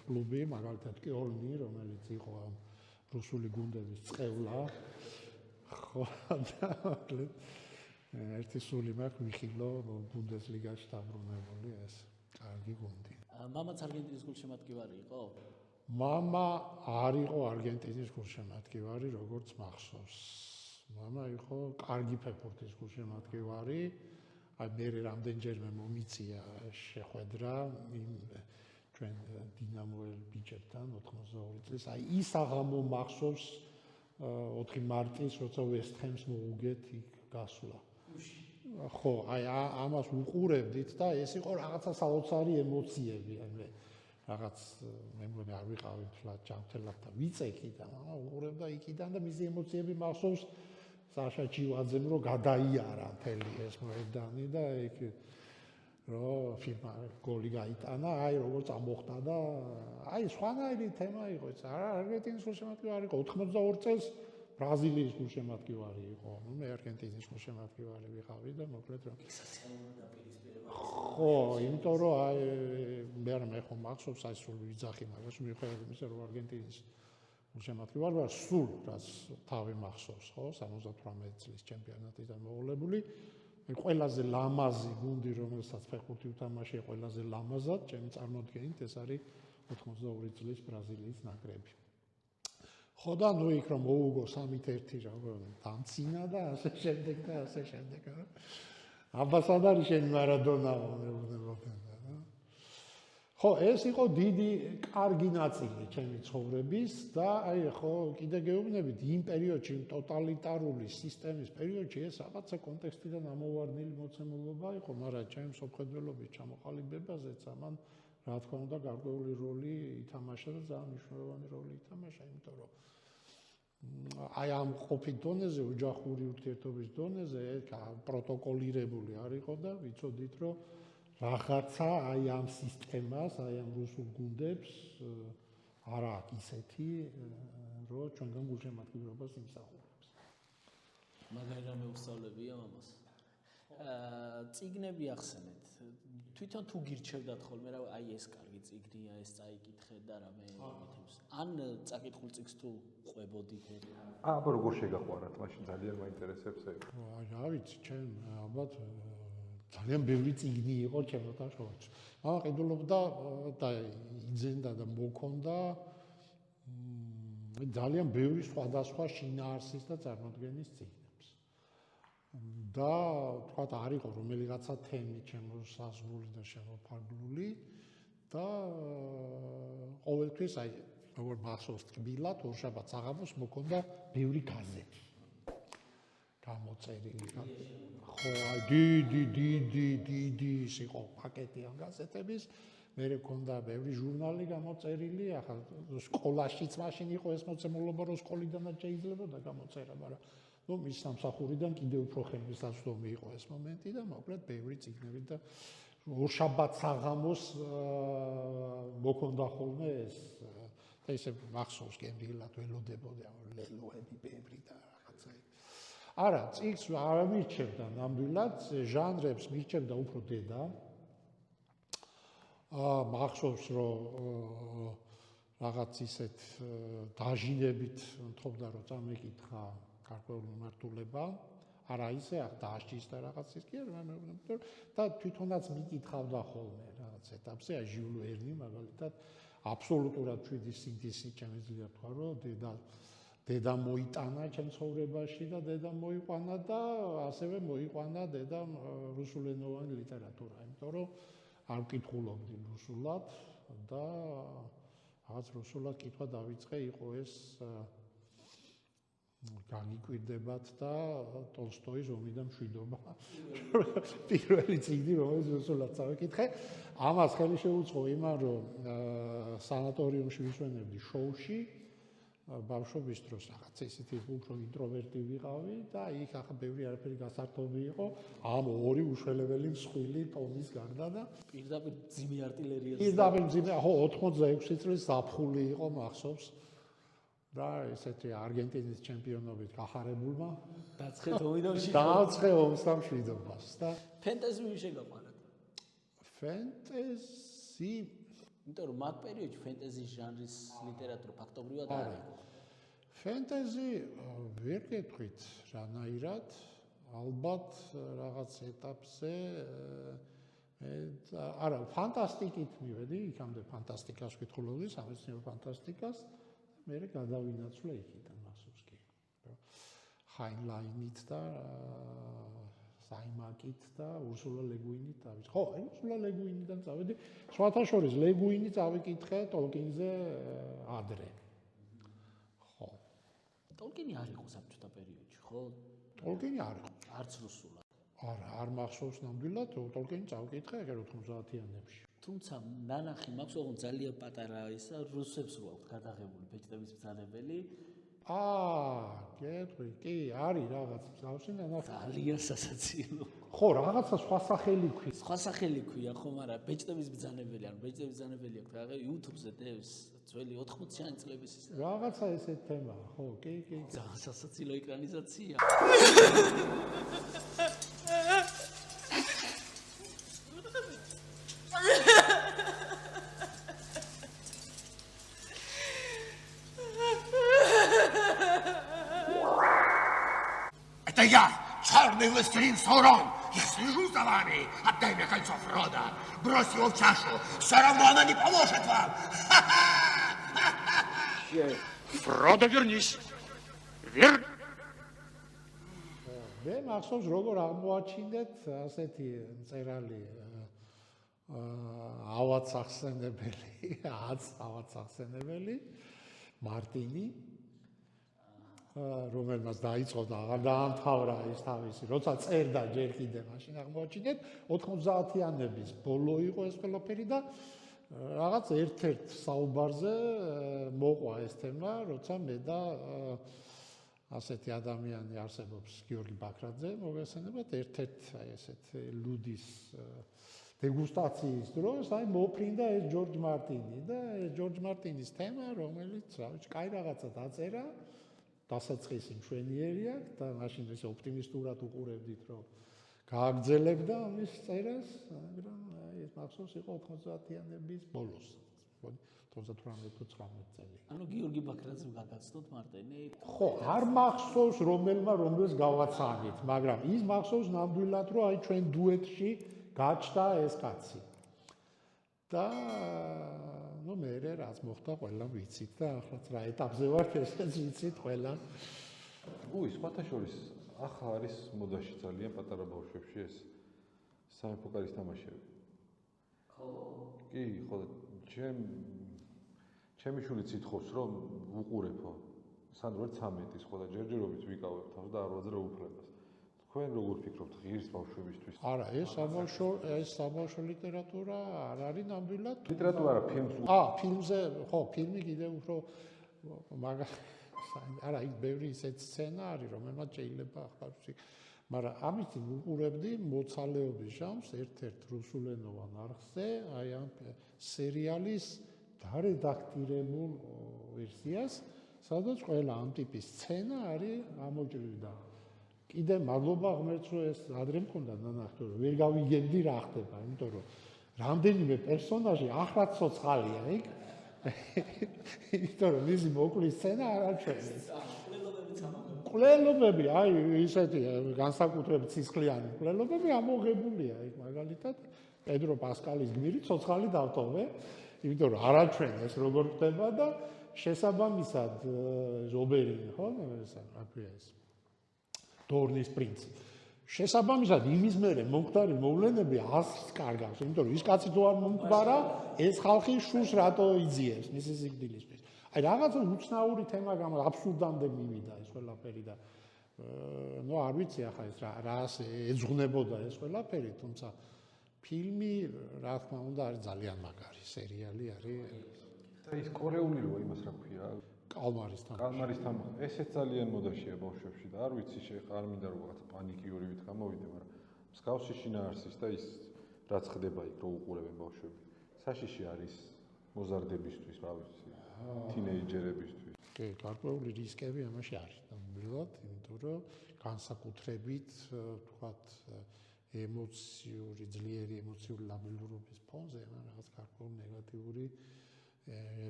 კლუბი, მაგალითად კიოლნი, რომელიც იყო ამ რუსული გუნდების წყევლა. ხო და ერთი სული მაქვს ვიხილო ბუნდესლიგაში დაბრუნებული ეს კარგი გუნდი. მამაც არგენტინის გულშემატკივარი იყო? მამა არ იყო არგენტინის გულშემატკივარი, როგორც მახსოვს. მამა იყო კარგი ფეხბურთის გულშემატკივარი. აი მე რამდენჯერმე მომიწია შეხვედრა ჩვენ დინამოელ ბიჭებთან 82 წლის. აი ის აღამო მახსოვს 4 მარტის, როცა ვესტჰემს მოუგეთ იქ გასვლა. ხო, აი ამას უყურებდით და ეს იყო რაღაცა საოცარი ემოციები, აი მე რაღაც მე მგონი არ ვიყავი თლად ჯანმრთელად და ვიწეკი და უყურებდა იქიდან და მისი ემოციები მახსოვს საშა ჩივაძემ რომ გადაიარა მთელი ეს მოედანი და იქ რომ ფირმა გოლი გაიტანა, აი როგორც ამოხდა და აი სხვანაირი თემა იყო ეს. არგენტინის გულშემატკივარი იყო 82 წელს ბრაზილიის გულშემატკივარი იყო. ნუ მე არგენტინის გულშემატკივარი ვიყავი და მოკლედ რომ ხო, იმიტომ რომ აი მე ხო მახსოვს აი სულ ვიძახი მაგას მიუხედავად იმისა რომ არგენტინის გულშემატკივარი ვარ სულ რაც თავი მახსოვს, ხო, 78 წლის ჩემპიონატიდან მოვლებული. ყველაზე ლამაზი გუნდი, რომელსაც ფეხბურთი უთამაშია ყველაზე ლამაზად, ჩემი წარმოდგენით ეს არის 82 წლის ბრაზილიის ნაკრები. ხო და ნუ იქ რომ მოუგო 3-1 რა დამცინა და ასე შემდეგ და ასე შემდეგ რა ამბასადარი შენ მარადონა მეუბნებოდნენ რა ხო ეს იყო დიდი კარგი ნაწილი ჩემი ცხოვრების და აი ხო კიდე გეუბნებით იმ პერიოდში ტოტალიტარული სისტემის პერიოდში ეს რაღაცა კონტექსტიდან ამოვარდნილი მოცემულობა იყო მაგრამ ჩემს სამხედროების ჩამოყალიბებაზეც ამან რა თქმა უნდა გარკვეული როლი ითამაშა და ძალიან მნიშვნელოვანი როლი ითამაშა იმიტომ რომ აი ამ ყოფით დონეზე ოჯახური ურთიერთობის დონეზე პროტოკოლირებული არ იყო და ვიცოდით რომ რაღაცა აი ამ სისტემას აი ამ რუსულ გუნდებს არ აქვს ისეთი რომ ჩვენგან გულშემატკივრობას იმსახურებს მაგარი რამე უსწავლებია მამას წიგნები ახსენეთ თვითონ თუ გირჩევდათ ხოლმე რა აი ეს კარგი წიგნია ეს წაიკითხე და რამე მითებს ან წაკითხულ წიგნს თუ ყვებოდით აბა როგორ შეგაყვარათ მაშინ ძალიან მაინტერესებს ეგ რა ვიცი ჩემ ალბათ ძალიან ბევრი წიგნი იყო ჩემთან შორს მამა ყიდულობდა და იძენდა და მოქონდა ძალიან ბევრი სხვადასხვა შინაარსის და წარმოდგენის წიგნებს და თქვათ არ იყო რომელიღაცა თემი შემოსაზღვრული და შემოფარგლული და ყოველთვის აი როგორ მახსოვს თბილად ორშაბათს საღამოს მოქონდა ბევრი გაზეთი გამოწერილი ხო აი დიდი იყო პაკეტი ამ გაზეთების მე მქონდა ბევრი ჟურნალი გამოწერილი ახლა სკოლაშიც მაშინ იყო ეს მოცემულობა რომ სკოლიდანაც შეიძლებოდა გამოწერა მაგრამ ну მის სამსახურიდან კიდევ უფრო ხელმისაწვდომი იყო ეს მომენტი და მოკლედ ბევრი წიგნები და ორშაბათს საღამოს მოქონდა ხოლმე ეს და ისე მახსოვს გემრიელად ველოდებოდა ლელოები ბევრი და რაღაცა არა წიგნს არ მირჩევდა ნამდვილად ჟანრებს მირჩევდა უფრო დედა მახსოვს რომ რაღაც ისეთ დაჟინებით თქობდა რომ წამეკითხა გარკვეული მიმართულება არა ისე დააშჭის და რაღაცის კი არა და თვითონაც მიკითხავდა ხოლმე რაღაც ეტაპზე აი ჟიულ ვერნი მაგალითად აბსოლუტურად ჩვიდი სინთეზი შემიძლია თქვა რომ დედა მოიტანა ჩემ ცხოვრებაში და დედა მოიყვანა და ასევე მოიყვანა დედამ რუსულენოვანი ლიტერატურა იმიტომ რომ არ ვკითხულობდი რუსულად და რაღაც რუსულად კითხვა დავიწყე იყო ეს განიკვირდებათ და ტოლსტოის ომი და მშვიდობა პირველი წიგნი რომელიც რუსულად წავიკითხე ამას ხელი შეუწყო იმან რომ სანატორიუმში ვისვენებდი შოუში ბავშვობის დროს რაღაც ისეთი უფრო ინტროვერტი ვიყავი და იქ ახლა ბევრი არაფერი გასართობი იყო ამ ორი უშველებელი მსხვილი ტომის გარდა და პირდაპირ ძიმე არტილერია ხო 86 წლის ზაფხული იყო მახსოვს და ესეთი არგენტინის ჩემპიონობით გახარებულმა დააცხე ომს და მშვიდობას და ფენტეზი ვინ შეგაყვანათ ფენტეზი იმიტომ რომ მაგ პერიოდში ფენტეზის ჟანრის ლიტერატურა ფაქტობრივად არ იყო ფენტეზი ვერ გეტყვით რანაირად ალბათ რაღაც ეტაპზე არა ფანტასტიკით მივედი იქამდე ფანტასტიკას ვკითხულობდი სამეცნიერო ფანტასტიკას მე გადავინაცვლე იქიდან მახსოვს კი ჰაინლაინით და საიმაკით და ურსულა ლეგუინით დავიწყე. ხო, ურსულა ლეგუინიდან წავედი. სხვათა შორის ლეგუინი წავიკითხე ტოლკინზე ადრე. ხო. ტოლკინი არ იყო საბჭოთა პერიოდში, ხო? ტოლკინი არ იყო. არც რუსულად. არა, არ მახსოვს ნამდვილად, ტოლკინი წავიკითხე 90-იანებში. თუმცა ნანახი მაქვს, ოღონდ ძალიან პატარა ისა რუსებს რო აქვს გადაღებული ბეჭდების ბრძანებელი. გეტყვი, კი, არის რაღაც მსგავსი ნანახი. ძალიან სასაცილო. ხო, რაღაცა სხვა სახელი ქვია. სხვა სახელი ქვია, ხო, მაგრამ ბეჭდების ბრძანებელი, ანუ ბეჭდების ბრძანებელი აქვს, რაღაც YouTube-ზე დევს ძველი 80-იანი წლების ის. რაღაცა ესეთი თემაა, ხო, კი. ძალიან სასაცილო ეკრანიზაცია. Это я, черный властелин Саурон. Я слежу за вами. Отдай мне кольцо Фрода. Брось его в чашу. Все равно оно не поможет вам. Фродо, вернись! Вер... მე მახსოვს როგორ აღმოაჩინეთ ასეთი მწერალი ავაცახსენებელი ავაცახსენებელი მარტინი რომელმაც დაიწყო და აღარ დაამთავრა ის თავისი როცა წერდა ჯერ კიდე მაშინ აღმოაჩინეთ 90-იანების ბოლო იყო ეს ყველაფერი და რაღაც ერთ-ერთ საუბარზე მოყვა ეს თემა როცა მე და ასეთი ადამიანი არსებობს გიორგი ბაქრაძე მოგესალმებათ ერთ-ერთ აი ესეთ ლუდის დეგუსტაციის დროს აი მოფრინდა ეს ჯორჯ მარტინი და ეს ჯორჯ მარტინის თემა რომელიც რა ვიცი კაი რაღაცა დაწერა დასაწყისი მშვენიერი აქვს და მაშინ ეს ოპტიმისტურად უყურებდით რომ გააგრძელებდა ამის წერას მაგრამ აი ეს მახსოვს იყო 90-იანების ბოლოს 98-19 წელი. ანუ გიორგი ბაქრაძემ გაგაცნოთ მარტინი? ხო, არ მახსოვს რომელს გავაცანით, მაგრამ ის მახსოვს ნამდვილად რომ აი ჩვენ დუეტში გაჩნდა ეს კაცი. და ნუ მე რაც მოხდა ყველა ვიცით და ახლა რა ეტაპზე ვართ ესეც ვიცით ყველა. სხვათა შორის ახლა არის მოდაში ძალიან პატარა ბავშვებში ეს სამეფო კარის თამაშები. ხო. კი, ხო, ჩემი შულიც ითხოვს რომ უყურებო სანდრო 13-ის ხო და ჯერჯერობით ვიკავებ თავს და არ ვაძლევ უფლებას. თქვენ როგორ ფიქრობთ ღირს ბავშვებისთვის? არა, ეს საბავშვო ლიტერატურა არ არის ნამდვილად. ლიტერატურა არა, ფილმს. ფილმზე, ხო, ფილმი კიდე უფრო არა, იქ ბევრი ისეთ სცენა არის, რომელმაც შეიძლება ახლა ვიცი. მაგრამ ამით ვუყურებდი მოცალეობის ჟამს ერთ-ერთ რუსულენოვან არხზე, აი ამ სერიალის დარედაქტირებულ ვერსიას, სადაც ყველა ამ ტიპის სცენა არის ამოჭრილი და კიდე მადლობა ღმერთს რომ ეს ადრე მქონდა ნანახი რომ ვერ გავიგებდი რა ხდება, იმიტომ რომ რამდენიმე პერსონაჟი ახლაც ცოცხალია იქ. იმიტომ რომ მისი მოკვლის სცენა არ აჩვენეს. მკვლელობები, აი ისეთი განსაკუთრებით სისხლიანი მკვლელობები ამოღებულია იქ მაგალითად პედრო პასკალის გმირი ცოცხალი დავტოვე, იმიტომ რომ არ აჩვენეს როგორ ხდება და შესაბამისად ჟობერინი ხო, რა ქვია ეს დორნის პრინცი. შესაბამისად იმის მერე მომხდარი მოვლენები ასს კარგავს, იმიტომ რომ ის კაცი თუ არ მომკვდარა, ეს ხალხი შუშ რატო იძიებს მისი სიკვდილისთვის. აი რაღაცა უცნაური თემა გამო აბსურდამდე მივიდა ეს ყველაფერი და ნუ არ ვიცი ახლა ეს რას ეძღვნებოდა ეს ყველაფერი, თუმცა ფილმი რა თქმა უნდა არის ძალიან მაგარი სერიალი არის. და ის კორეული როა იმას რა ქვია? კალმარის თამაში. ესეც ძალიან მოდაშია ბავშვებში და არ ვიცი არ მინდა რომ რაღაცა პანიკიურივით გამოვიდე, მაგრამ მსგავსი შინაარსის და ის რაც ხდება იქ რო უყურებენ ბავშვები. საშიში არის მოზარდებისთვის, რა ვიცი, თინეიჯერებისთვის. კი, გარკვეული რისკები ამაში არის ნამდვილად, იმიტომ რომ განსაკუთრებით თქვათ ძლიერი ემოციური ლაბილურობის ფონზე რაღაც გარკვეული ნეგატიური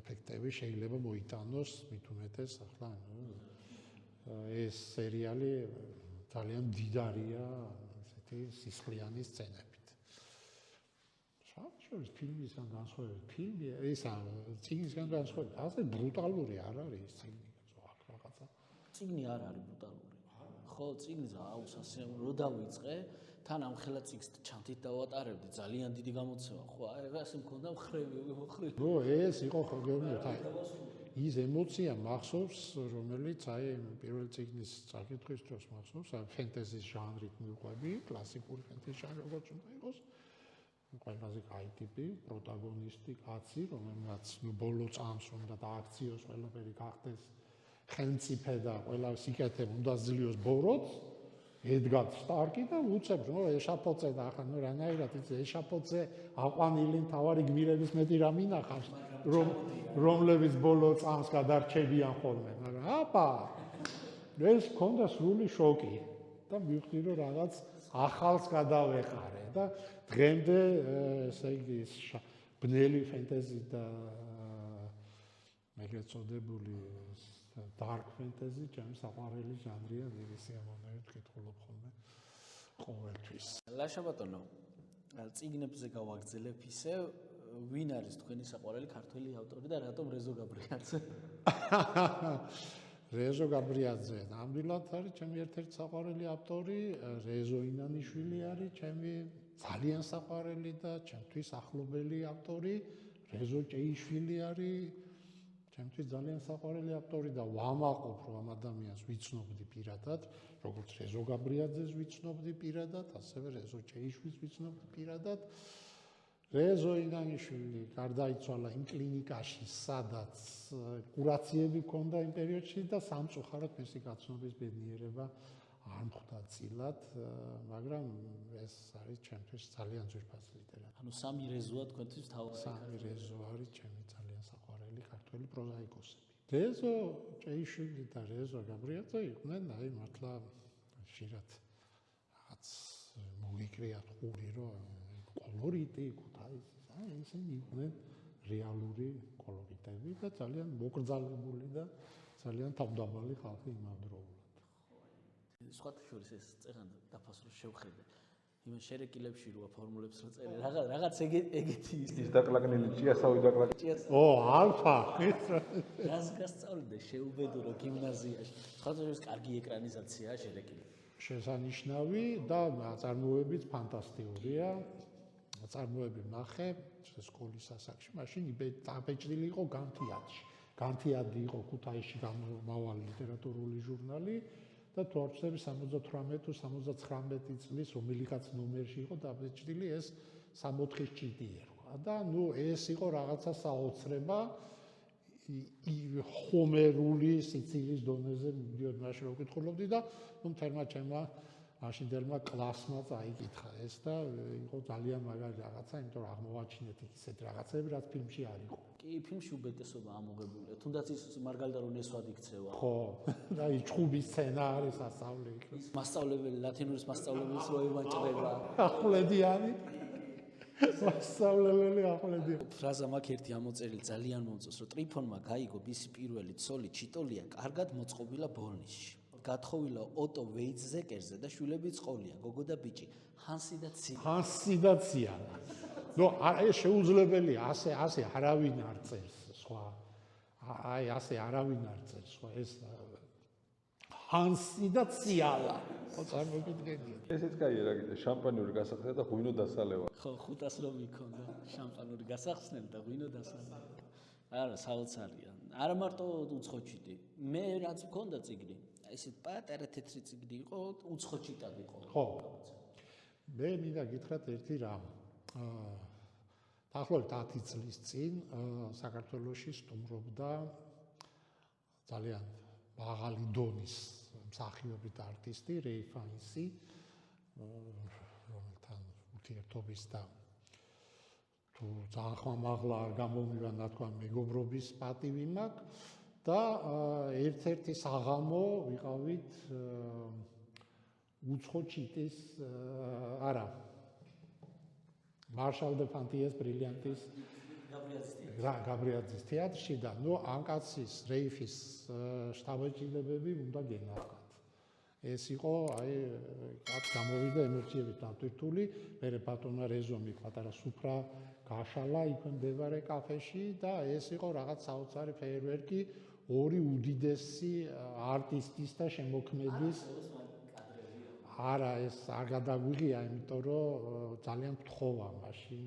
ეფექტები შეიძლება მოიტანოს, მით უმეტეს ახლა ეს სერიალი ძალიან მდიდარია ესეთი სისხლიანი სცენებით. შორის ფილმისგან განსხვავებით, ფილმი ისა წიგნისგან განსხვავებით, ასე ბრუტალური არ არის ის წიგნი, რაღაცა. წიგნი არ არის ბრუტალური. ხო, წიგნს აუსასიამოვნო რო დავიწყე, თან ამ ხელა წიგნს ჩანთით დავატარებდი, ძალიან დიდი გამოცემა, ხო, აი ასე მქონდა მხრევი. ნუ ეს იყო ხოლმე ის ემოცია მახსოვს, რომელიც აი პირველ წიგნის წაკითხვის დროს მახსოვს, აი ფენტეზის ჟანრით მივყვები, კლასიკური ფენტეზის ჟანრი როგორც უნდა იყოს. ყველაზე კაი ტიპი, პროტაგონისტი კაცი, რომელმაც ბოლო წამს უნდა დააქციოს ყველაფერი გახდეს ხელმწიფე და ყველა სიკეთე უნდა ძლიოს ბოროტს, ედგარ სტარკი და უცებს, ნუ ეშაპოწე და ახლა ნუ რანაირად იცი ეშაპოწე აყვანილი მთავარი გმირების მეტი რა მინახავს, რომლებიც ბოლო წამს გადარჩებიან ხოლმე, მაგრამ აბა ეს ქონდა სრული შოკი და მივხვდი რომ რაღაც ახალს გადავეყარე და დღემდე ესე იგი ბნელი ფენტეზი და ეგრეთ წოდებული dark fantasy ჩემი საყვარელი ჟანრია, დიდი სიამოვნებით ვკითხულობ ხოლმე ყოველთვის. ლაშა ბატონო, წიგნებზე გავაგრძელებ ისევ ვინ არის თქვენი საყვარელი ქართველი ავტორი და რატომ რეზო გაბრიაძე? რეზო გაბრიაძე ნამდვილად არის ჩემი ერთ-ერთი საყვარელი ავტორი, რეზო ინანიშვილი არის ჩემი ძალიან საყვარელი და ჩემთვის ახლობელი ავტორი, რეზო ჭეიშვილი არის ჩემთვის ძალიან საყვარელი ავტორი და ვამაყობ რომ ამ ადამიანს ვიცნობდი პირადად, როგორც რეზო გაბრიაძეს ვიცნობდი პირადად, ასევე რეზო ჭეიშვილს ვიცნობდი პირადად. რეზო ინანიშვილი გარდაიცვალა იმ კლინიკაში, სადაც კურაციები ჰქონდა იმ პერიოდში და სამწუხაროდ მისი გაცნობის ბედნიერება არ მხვდა წილად, მაგრამ ეს არის ჩემთვის ძალიან ძვირფასი ლიტერატურა. ანუ სამი რეზოა თქვენთვის თავი. სამი რეზო არის ჩემი ძალიან საყვარელი ქართველი პროზაიკოსები. რეზო ჭეიშვილი და რეზო გაბრიაძე იყვნენ აი მართლა ხშირად რაღაც მოიკრიათ ყური რომ კოლორიტი, ქუთაისი, ისინი იყვნენ რეალური კოლორიტები და ძალიან მოკრძალებული და ძალიან თავდამალი ხალხი იმავდროულად. სხვათა შორის ეს წერან დაფასროს შევხედე. იმან შერეკილებში როა ფორმულებს რო წერე, რაღაც ეგეთი ის დაკლაკნილი ჭიასავი დაკლაკნილი. ალფა. რას გასწავლე შეუბედურო გიმნაზიაში. სხვათა შორის კარგი ეკრანიზაციაა შერეკილი. შესანიშნავი და წარმოებიც ფანტასტიკურია. წარმოები ნახე სკოლის ასაკში, მაშინ დაბეჭდილი იყო განთიადში. განთიადი იყო ქუთაისში გამავალი ლიტერატურული ჟურნალი და თორცები 78 თუ 79 წლის რომელიღაც ნომერში იყო დაბეჭდილი ეს 64-ის ჭიდი ერქვა და ნუ ეს იყო რაღაცა საოცრება ხომერული სიცილის დონეზე მიდიოდ მაშინ რო ვკითხულობდი და ნუ თერმა ჩემმა მაშინდელმა კლასმა წაიკითხა ეს და იყო ძალიან მაგარი რაღაცა, იმიტომ რომ აღმოვაჩინეთ ისეთ რაღაცები, რაც ფილმში არ იყო. კი, ფილმში უბედესობა ამოღებულია. თუნდაც ის მარგალდა რომ ნესვად იქცევა. ხო, და ის ჭუბის სცენა არის ასავლე იქ. ის მასწავლებელი, ლათინურის მასწავლებლის რო ევაჭრება. ახვლედიანი. მასწავლებელი ახვლედიანი. ფრაზა მაქვს ერთი ამოწერილი ძალიან მომწონს, რომ ტრიფონმა გაიგო მისი პირველი ცოლი ჩიტოლია კარგად მოწყობილა ბოლნისში. გათხოვილა ოტო ვეიცზეკერზე და შვილებიც ყოლია, გოგო და ბიჭი, ჰანსი და ცია. ჰანსი და ცია. ნუ ეს შეუძლებელია, ასე არავინ არ წერს სხვა. აი ასე არავინ არ წერს სხვა ეს ჰანსი და ციალა. ხო წარმოგიდგენია. ესეც კაია რა გიტყვი, შამპანიური გასახსნელი და ღვინო დასალევა. ხო, 500 რომ იქონდა შამპანური გასახსნელი და ღვინო დასალევა. არა, საოცარია. არა მარტო უცხოჩიტი. მე რაც მქონდა წიგნი ისეთ პატარა თეთრი წიგნი იყო, უცხოჩიტად იყო. ხო. მე მინდა გითხრათ ერთი რამ. დაახლოებით 10 წლის წინ საქართველოში სტუმრობდა ძალიან მაღალი დონის მსახიობი და არტისტი რეი ფაინსი, რომელთან ურთიერთობის და თუ ძალიან ხმამაღლა არ გამომივა თქვა მეგობრობის პატივი მაქვს. და ერთ-ერთი საღამო ვიყავით უცხოჩიტის არა მარშალ დე ფანტიეს ბრილიანტის გაბრიაძის თეატრში და ნუ ამ კაცის რეიფის შტაბ-ეჭილებები უნდა გენახათ. ეს იყო აი კაც გამოვიდა ემოციებით დატვირთული, მერე ბატონა რეზომი პატარა სუფრა გაშალა იქ მდებარე კაფეში და ეს იყო რაღაც საოცარი ფეიერვერკი ორი უდიდესი არტისტის და შემოქმედის არა ეს არ გადაგვიღია, იმიტომ რომ ძალიან გთხოვა მაშინ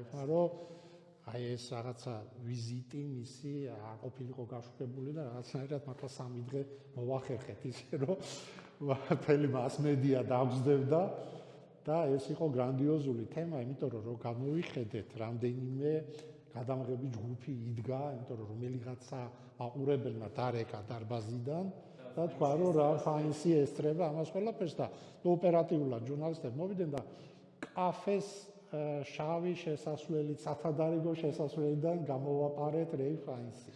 ეხლა რომ აი ეს რაღაცა ვიზიტი მისი არ ყოფილიყო გაშუქებული და რაღაცნაირად მართლა 3 დღე მოვახერხეთ ისე რომ მთელი მასმედია დაგზდებდა და ეს იყო გრანდიოზული თემა, იმიტომ რომ გამოვიხედეთ რამდენიმე გადამღები ჯგუფი იდგა, იმიტომ რომ რომელიღაცა აყურებელმა დარეკა დარბაზიდან და თქვა რომ რა ფაინსი ესწრება ამას ყველაფერს და ოპერატიულად ჟურნალისტები მოვიდნენ და კაფეს შავი შესასვლელი, სათადარიგო შესასვლელიდან გამოვაპარეთ რეი ფაინსი.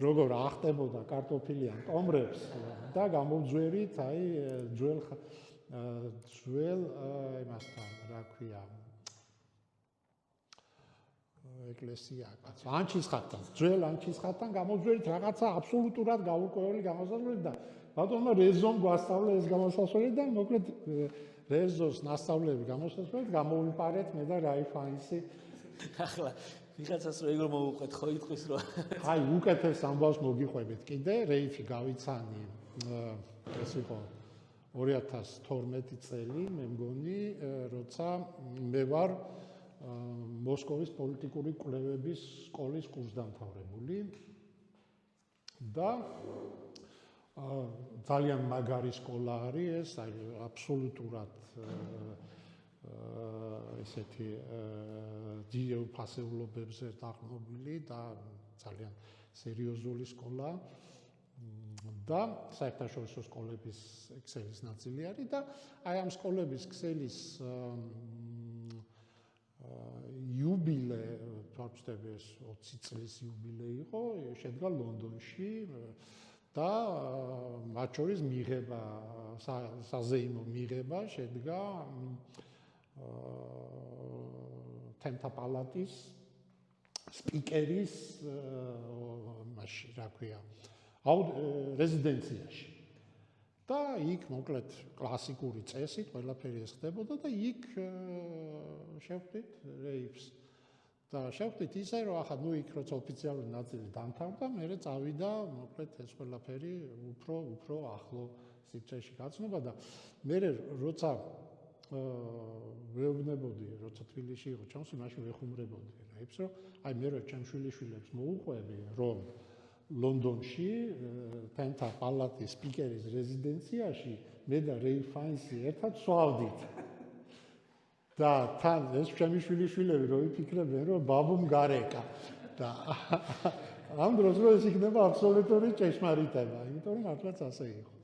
როგორ ახტებოდა კარტოფილიან ტომრებს და გამოვძვერით აი ძველ იმასთან რა ქვია ეკლესია კაც ანჩისხატთან ძველ ანჩისხატთან გამოვძვერით რაღაცა აბსოლუტურად გაურკვეველი გამოსასვლელი და ბატონმა რეზომ გვასწავლე ეს გამოსასვლელი და მოკლედ რეზოს ნასწავლები გამოსასვლელად გამოვიპარეთ მე და რაი ფაინსი ახლა ვიღაცას რო ეგრე მოუყვეთ ხო იტყვის რომ აი უკეთეს ამბავს მოგიყვებით კიდე რეიფი გავიცანი ეს იყო 2012 წელი მე მგონი როცა მე ვარ მოსკოვის პოლიტიკური კვლევების სკოლის კურსდამთავრებული და ძალიან მაგარი სკოლა არის ეს აი აბსოლუტურად ესეთი ძიო ფასეულობებზე დაყრდნობილი და ძალიან სერიოზული სკოლა და საერთაშორისო სკოლების ქსელის ნაწილი არის და აი ამ სკოლების ქსელის იუბილე თორჩდები 20 წლის იუბილე იყო შედგა ლონდონში და მათ შორის მიღება საზეიმო მიღება შედგა თემთა პალატის სპიკერის მაშინ რა ქვია რეზიდენციაში და იქ მოკლედ კლასიკური წესით ყველაფერი ეს ხდებოდა და იქ შევხვდით რეიფს და შევხვდით ისე რომ ახლა ნუ იქ როცა ოფიციალური ნაწილი დამთავრდა მე წავიდა მოკლედ ეს ყველაფერი უფრო ახლო სივრცეში გაცნობა და მე როცა ვეუბნებოდი როცა თბილისში იყო ჩემს მაშინ ვეხუმრებოდი რეიფს რომ აი მე რო ჩემ შვილიშვილებს მოუყვები რომ ლონდონში თემთა პალატის სპიკერის რეზიდენციაში მე და რეიფ ფაინსი ერთად სვავდით და თან ეს ჩემი შვილიშვილები რო იფიქრებენ რომ ბაბუმ გარეკა და ამ დროს რო ეს იქნება აბსოლუტური ჭეშმარიტება იმიტომ რომ მართლაც ასე იყო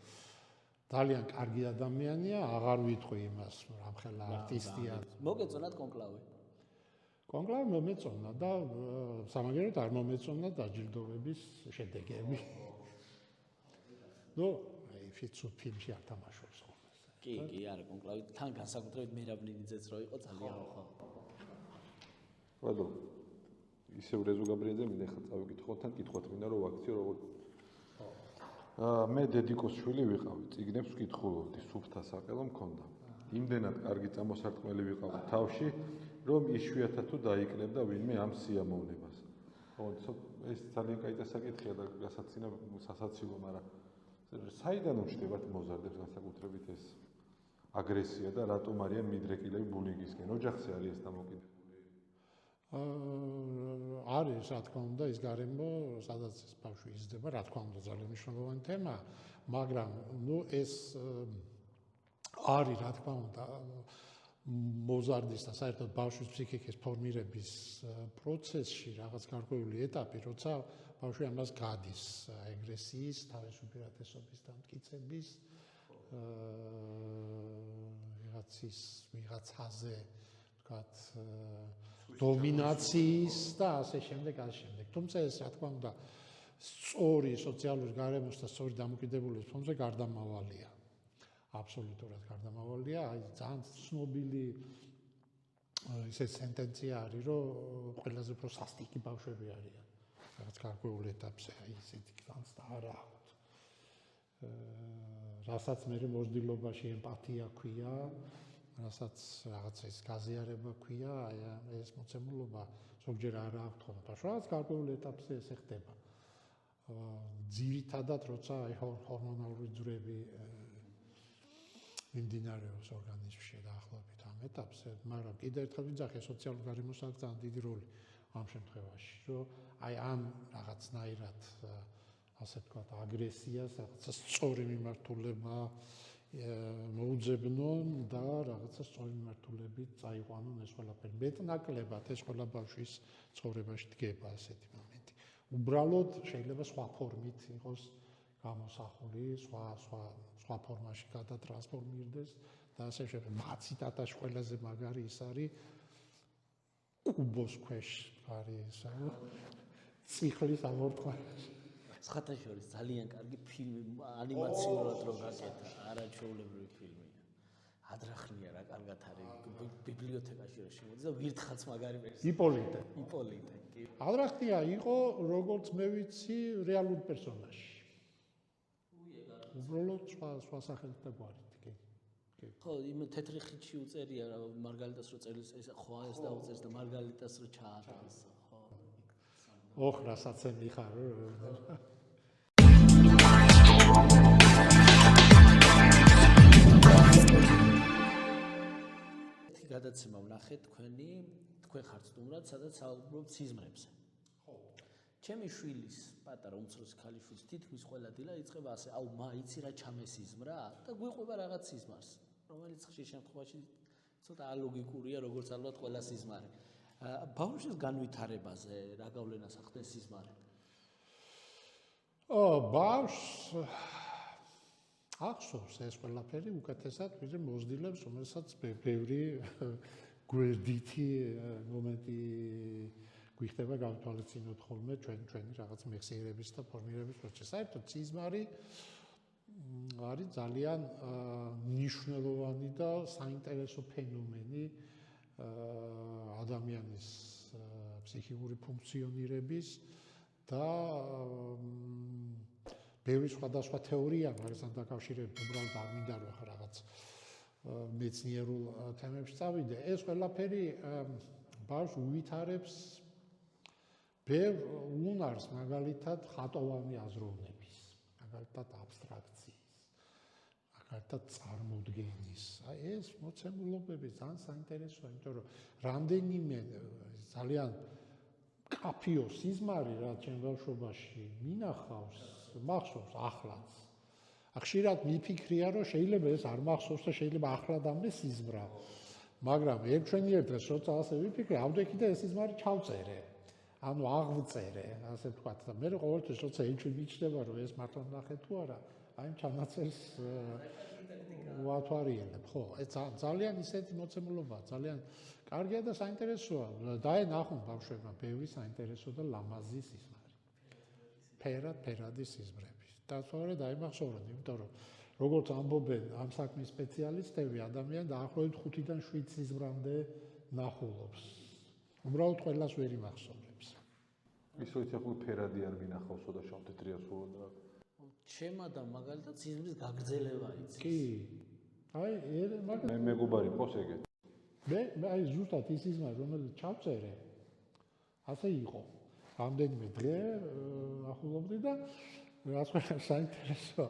ძალიან კარგი ადამიანია აღარ ვიტყვი იმას რამხელა არტისტია მოგეწონათ კონკლავი კონკლავი მომეწონა და სამაგერად არ მომეწონა დაჯილდოების შედეგები. ნუ ფიცუ ფილმში არ თამაშობს ხოლმე. კი, არა, კონკლავი თან განსაკუთრებით მერაბნინიძეც რო იყო ძალიან ხო. ბატონო, ისევ რეზო გაბრიაძე მინდა ხა წავიკითხოთ თან კითხოთ მინდა რომ ვაქციო როგორ მე დედიკოს შვილი ვიყავი, წიგნებს ვკითხულობდი, სუფთა საყელო მქონდა. იმდენად კარგი წამოსარტყმელი ვიყავი თავში რომ იშვიათად თუ დაიკნებდა ვინმე ამ სიამოვნებას. ხო, ეს ძალიან კაი საკითხია და სასაცილო, მაგრამ საიდან უჩნდებათ მოზარდებს განსაკუთრებით ეს აგრესია და რატომ არიან მიდრეკილები ბულინგისკენ? ოჯახზე არის ეს დამოკიდებული? არის, რა თქმა უნდა, ის გარემო, სადაც ეს ბავშვი იზრდება, რა თქმა უნდა, ძალიან მნიშვნელოვანი თემა, მაგრამ ნუ ეს არის, რა თქმა უნდა, მოზარდის და საერთოდ ბავშვის ფსიქიკის ფორმირების პროცესში რაღაც გარკვეული ეტაპი, როცა ბავშვი ამას გადის აგრესიის, თავისუფლების დამტკიცების, ვიღაცაზე, ვთქვათ, დომინაციის და ასე შემდეგ. თუმცა ეს, რა თქმა უნდა, სწორი სოციალური გარემოს და სწორი დამოკიდებულების ფონზე გარდამავალია. აბსოლუტურად გარდამავალია, აი ძალიან ცნობილი ესე სენტენცია არის, რომ ყველაზე უფრო სასტიკი ბავშვები არიან. რაღაც გარკვეულ ეტაპზე, აი ესეთი განს და არა აქვთ. რასაც მე მოძდილობაში ემპათია ქვია, რასაც რაღაც ეს გაზიარება ქვია, აი ეს მოცემულობა ზოგჯერ არა აქვთ ხოლმე. რაღაც გარკვეულ ეტაპზე ესე ხდება. ძირითადად როცა აი ჰორმონალური ძვრები მიმდინარეობს ორგანიზმში დაახლოებით ამ ეტაპზე, მაგრამ კიდევ ერთხელ ვიძახე სოციალურ გარემოს აქვს ძალიან დიდი როლი ამ შემთხვევაში, რომ აი ამ რაღაცნაირად ასე ვთქვათ აგრესიას, რაღაცა სწორი მიმართულება მოუძებნონ და რაღაცა სწორი მიმართულებით წაიყვანონ ეს ყველაფერი. მეტნაკლებად ეს ყველა ბავშვის ცხოვრებაში დგება ასეთი მომენტი. უბრალოდ შეიძლება სხვა ფორმით იყოს გამოსახული, სხვა ფორმაში გადატრანსფორმირდეს და ასე შემდეგ. მაციტატაში ყველაზე მაგარი ის არის კუბოს ქვეშ არის ციხლის ამორთხვაში. სხვათა შორის ძალიან კარგი ფილმი ანიმაციურად რო გაკეთა, არაჩვეულებრივი ფილმია. ადრახნია რა კარგად არის ბიბლიოთეკაში რო შემოდის და ვირთხაც მაგარი ვერსია. იპოლიტე, კი. ადრახნია იყო როგორც მე ვიცი რეალური პერსონაჟი. უბრალოდ სხვა სახელით და გვარით, კი. ხო, იმ თეთრი ხიდში უწერია რა მარგალიტას რო წერილს ეს ხო ეს დაუწერს და მარგალიტას რო ჩაატარს, ხო. ოხ რასაცემი ხარ გადაცემა ვნახეთ თქვენ ხართ სტუმრად, სადაც საუბრობთ სიზმრებზე. ხო. ჩემი შვილის, პატარა უმცროსი ქალიშვილის თითქმის ყველა დილა იწყება ასე, აუ იცი რა ჩამესიზმრა და გვიყვება რაღაც სიზმარს, რომელიც ხშირ შემთხვევაში ცოტა ალოგიკურია, როგორც ალბათ ყველა სიზმარი. ბავშვის განვითარებაზე რა გავლენას ახდენს სიზმარი? ბავშვს ახსოვს ეს ყველაფერი უკეთესად, ვიდრე მოზრდილებს, რომელსაც ბევრი გვერდითი მომენტი გვიხდება გავთვალისწინოთ ხოლმე ჩვენი რაღაც მეხსიერების და ფორმირების პროცესი. საერთოდ სიზმარი არის ძალიან მნიშვნელოვანი და საინტერესო ფენომენი ადამიანის ფსიქიკური ფუნქციონირების და ბევრი სხვადასხვა თეორია მაგასთან დაკავშირებით უბრალოდ არ მინდა რომ რაღაც მეცნიერულ თემებში წავიდე. ეს ყველაფერი ბავშვს უვითარებს ბევრ უნარს, მაგალითად ხატოვანი აზროვნების, მაგალითად აბსტრაქციის, მაგალითად წარმოდგენის. აი ეს მოცემულობები ძალიან საინტერესოა, იმიტომ რომ რამდენიმე ძალიან კაფიო სიზმარი რა ჩემ ბავშვობაში მინახავს, მახსოვს ახლაც. ხშირად მიფიქრია რომ შეიძლება ეს არ მახსოვს და შეიძლება ახლად ამბე სიზმრა. მაგრამ ერთვენიერ დღეს როცა ასე ვიფიქრე, ავდექი და ეს სიზმარი ჩავწერე. ანუ აღვწერე, ასე ვთქვათ და მე ყოველთვის როცა ეჭვი მიჩნდება რომ ეს მართლა ნახე თუ არა, აი ჩანაწერს ვათვალიერებ. ხო, ეს ძალიან ისეთი მოცემულობაა, ძალიან კარგია და საინტერესოა. დაენახონ ბავშვებმა ბევრი საინტერესო და ლამაზი სიზმარი. ფერადი სიზმრები. დასავლე დაიმახსოვროთ, იმიტომ რომ როგორც ამბობენ ამ საქმის სპეციალისტები, ადამიანი დაახლოებით 5-დან 7 სიზმრამდე ნახულობს. უბრალოდ ყველას ვერ იმახსოვრებს. ის როცა ხო ფერადი არ მინახავსო და შავთეთრია სულ და ჩემა და მაგალითად სიზმრის გაგრძელება იცის. კი. აი, მაგალითად მე მეგობარი მყავს ეგეთ. მე აი ზუსტად ის სიზმარი, რომელიც ჩავწერე, ასე იყო. რამდენიმე დღე ახლობდი და რაც საინტერესო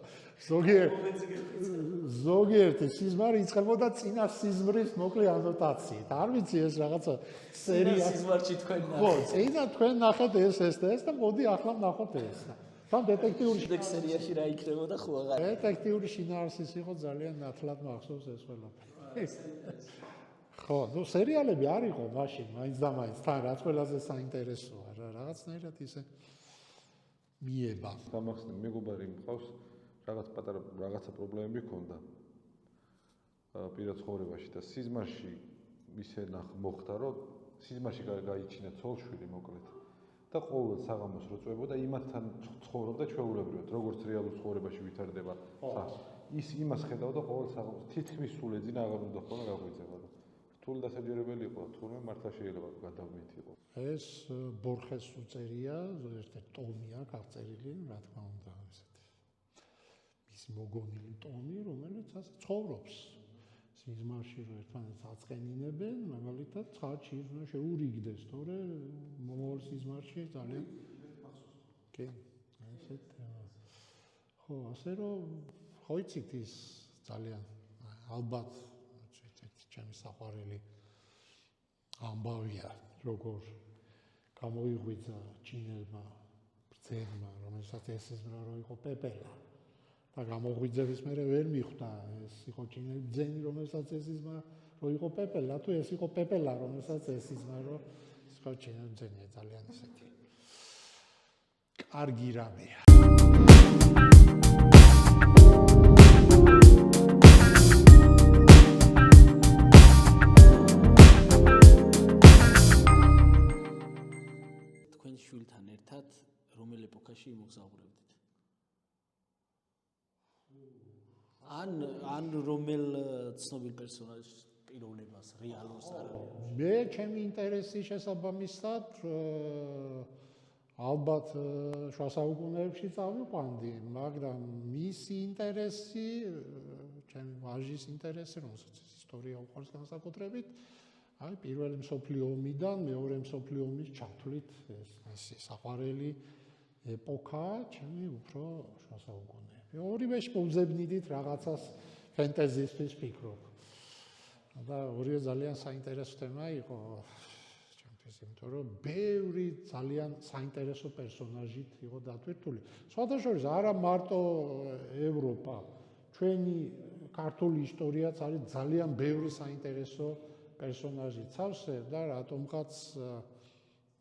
ზოგიერთი სიზმარი იწყებოდა წინა სიზმრის მოკლე ანოტაციით. არ ვიცი ეს რაღაცა სერია სიზმარში თქვენ ნახეთ. ხო, წინა თქვენ ნახეთ ეს და მოდი ახლა ვნახოთ ეს. თან დეტექტიური სერიაში რა იქნებოდა ხო აღარ. დეტექტიური შინაარსის იყო ძალიან ნათლად მახსოვს ეს ყველაფერი. ხო, ნუ სერიალები არ იყო მაშინ, მაინც და მაინც თან რაც ყველაზე საინტერესოა რა, რაღაცნაირად ისე მიება. გამახსენე მეგობარი მყავს რაღაც პატარა რაღაცა პრობლემები ჰქონდა პირად ცხოვრებაში და სიზმარში ისე მოხდა რომ სიზმარში გაიჩინა ცოლ-შვილი მოკლედ და ყოველ საღამოს რო წვებოდა იმათთან ცხოვრობდა ჩვეულებრივად როგორც რეალურ ცხოვრებაში ვითარდება ის იმას ხედავდა ყოველ საღამოს თითქმის სულ ეძინა აღარ უნდა ხოლმე გაღვიძება და რთული დასაჯერებელი იყო თურმე მართლა შეიძლება გადავმით იყო. ეს ბორხეს უწერია, ერთ-ერთი ტომია აღწერილი, რა თქმა უნდა, ესეთი. მისი მოგონილი ტომი, რომელიც ასე ცხოვრობს. სიზმარში რომ ერთმანეთს აწყენინებენ, მაგალითად, ცხადში უნდა შეურიგდეს, თორე მომავალ სიზმარში ძალიან კი, ესეთ ხო, ასე რომ ხო იცით ის ძალიან ალბათ ჩემი საყვარელი ამბავია, როგორ გამოიღვიძა ჩინელმა ბრძენმა, რომელსაც ეს სიზმრა რო იყო პეპელა. და გამოღვიძების მერე ვერ მიხვდა ეს იყო ჩინელი ბრძენი, რომელსაც ეს სიზმრა რო იყო პეპელა, თუ ეს იყო პეპელა, რომელსაც ეს სიზმრა რო იყო ჩინელი ბრძენი, ძალიან ისეთი. კარგი რამეა. შვილთან ერთად რომელ ეპოქაში იმოგზაურებდით? ან რომელ ცნობილ პერსონაჟს პიროვნებას რეალურს არამედ? მე ჩემი ინტერესი შესაბამისად ალბათ შუა საუკუნეებში წავიყვანდი, მაგრამ მისი ინტერესი, ჩემი ვაჟის ინტერესი, რომელსაც ისტორია უყვარს განსაკუთრებით, აი პირველი მსოფლიო ომიდან მეორე მსოფლიო ომის ჩათვლით ეს საყვარელი ეპოქა ჩემი უფრო შუა საუკუნეები. ორივეში მოვძებნიდით რაღაცას ფენტეზისთვის ფიქრობ. და ორივე ძალიან საინტერესო თემა იყო ჩემთვის, იმიტომ რომ ბევრი ძალიან საინტერესო პერსონაჟით იყო დათვირთული. სხვადასხვა არა მარტო ევროპა, ჩვენი ქართული ისტორიაც არის ძალიან ბევრი საინტერესო პერსონაჟი ცავსე და რატომღაც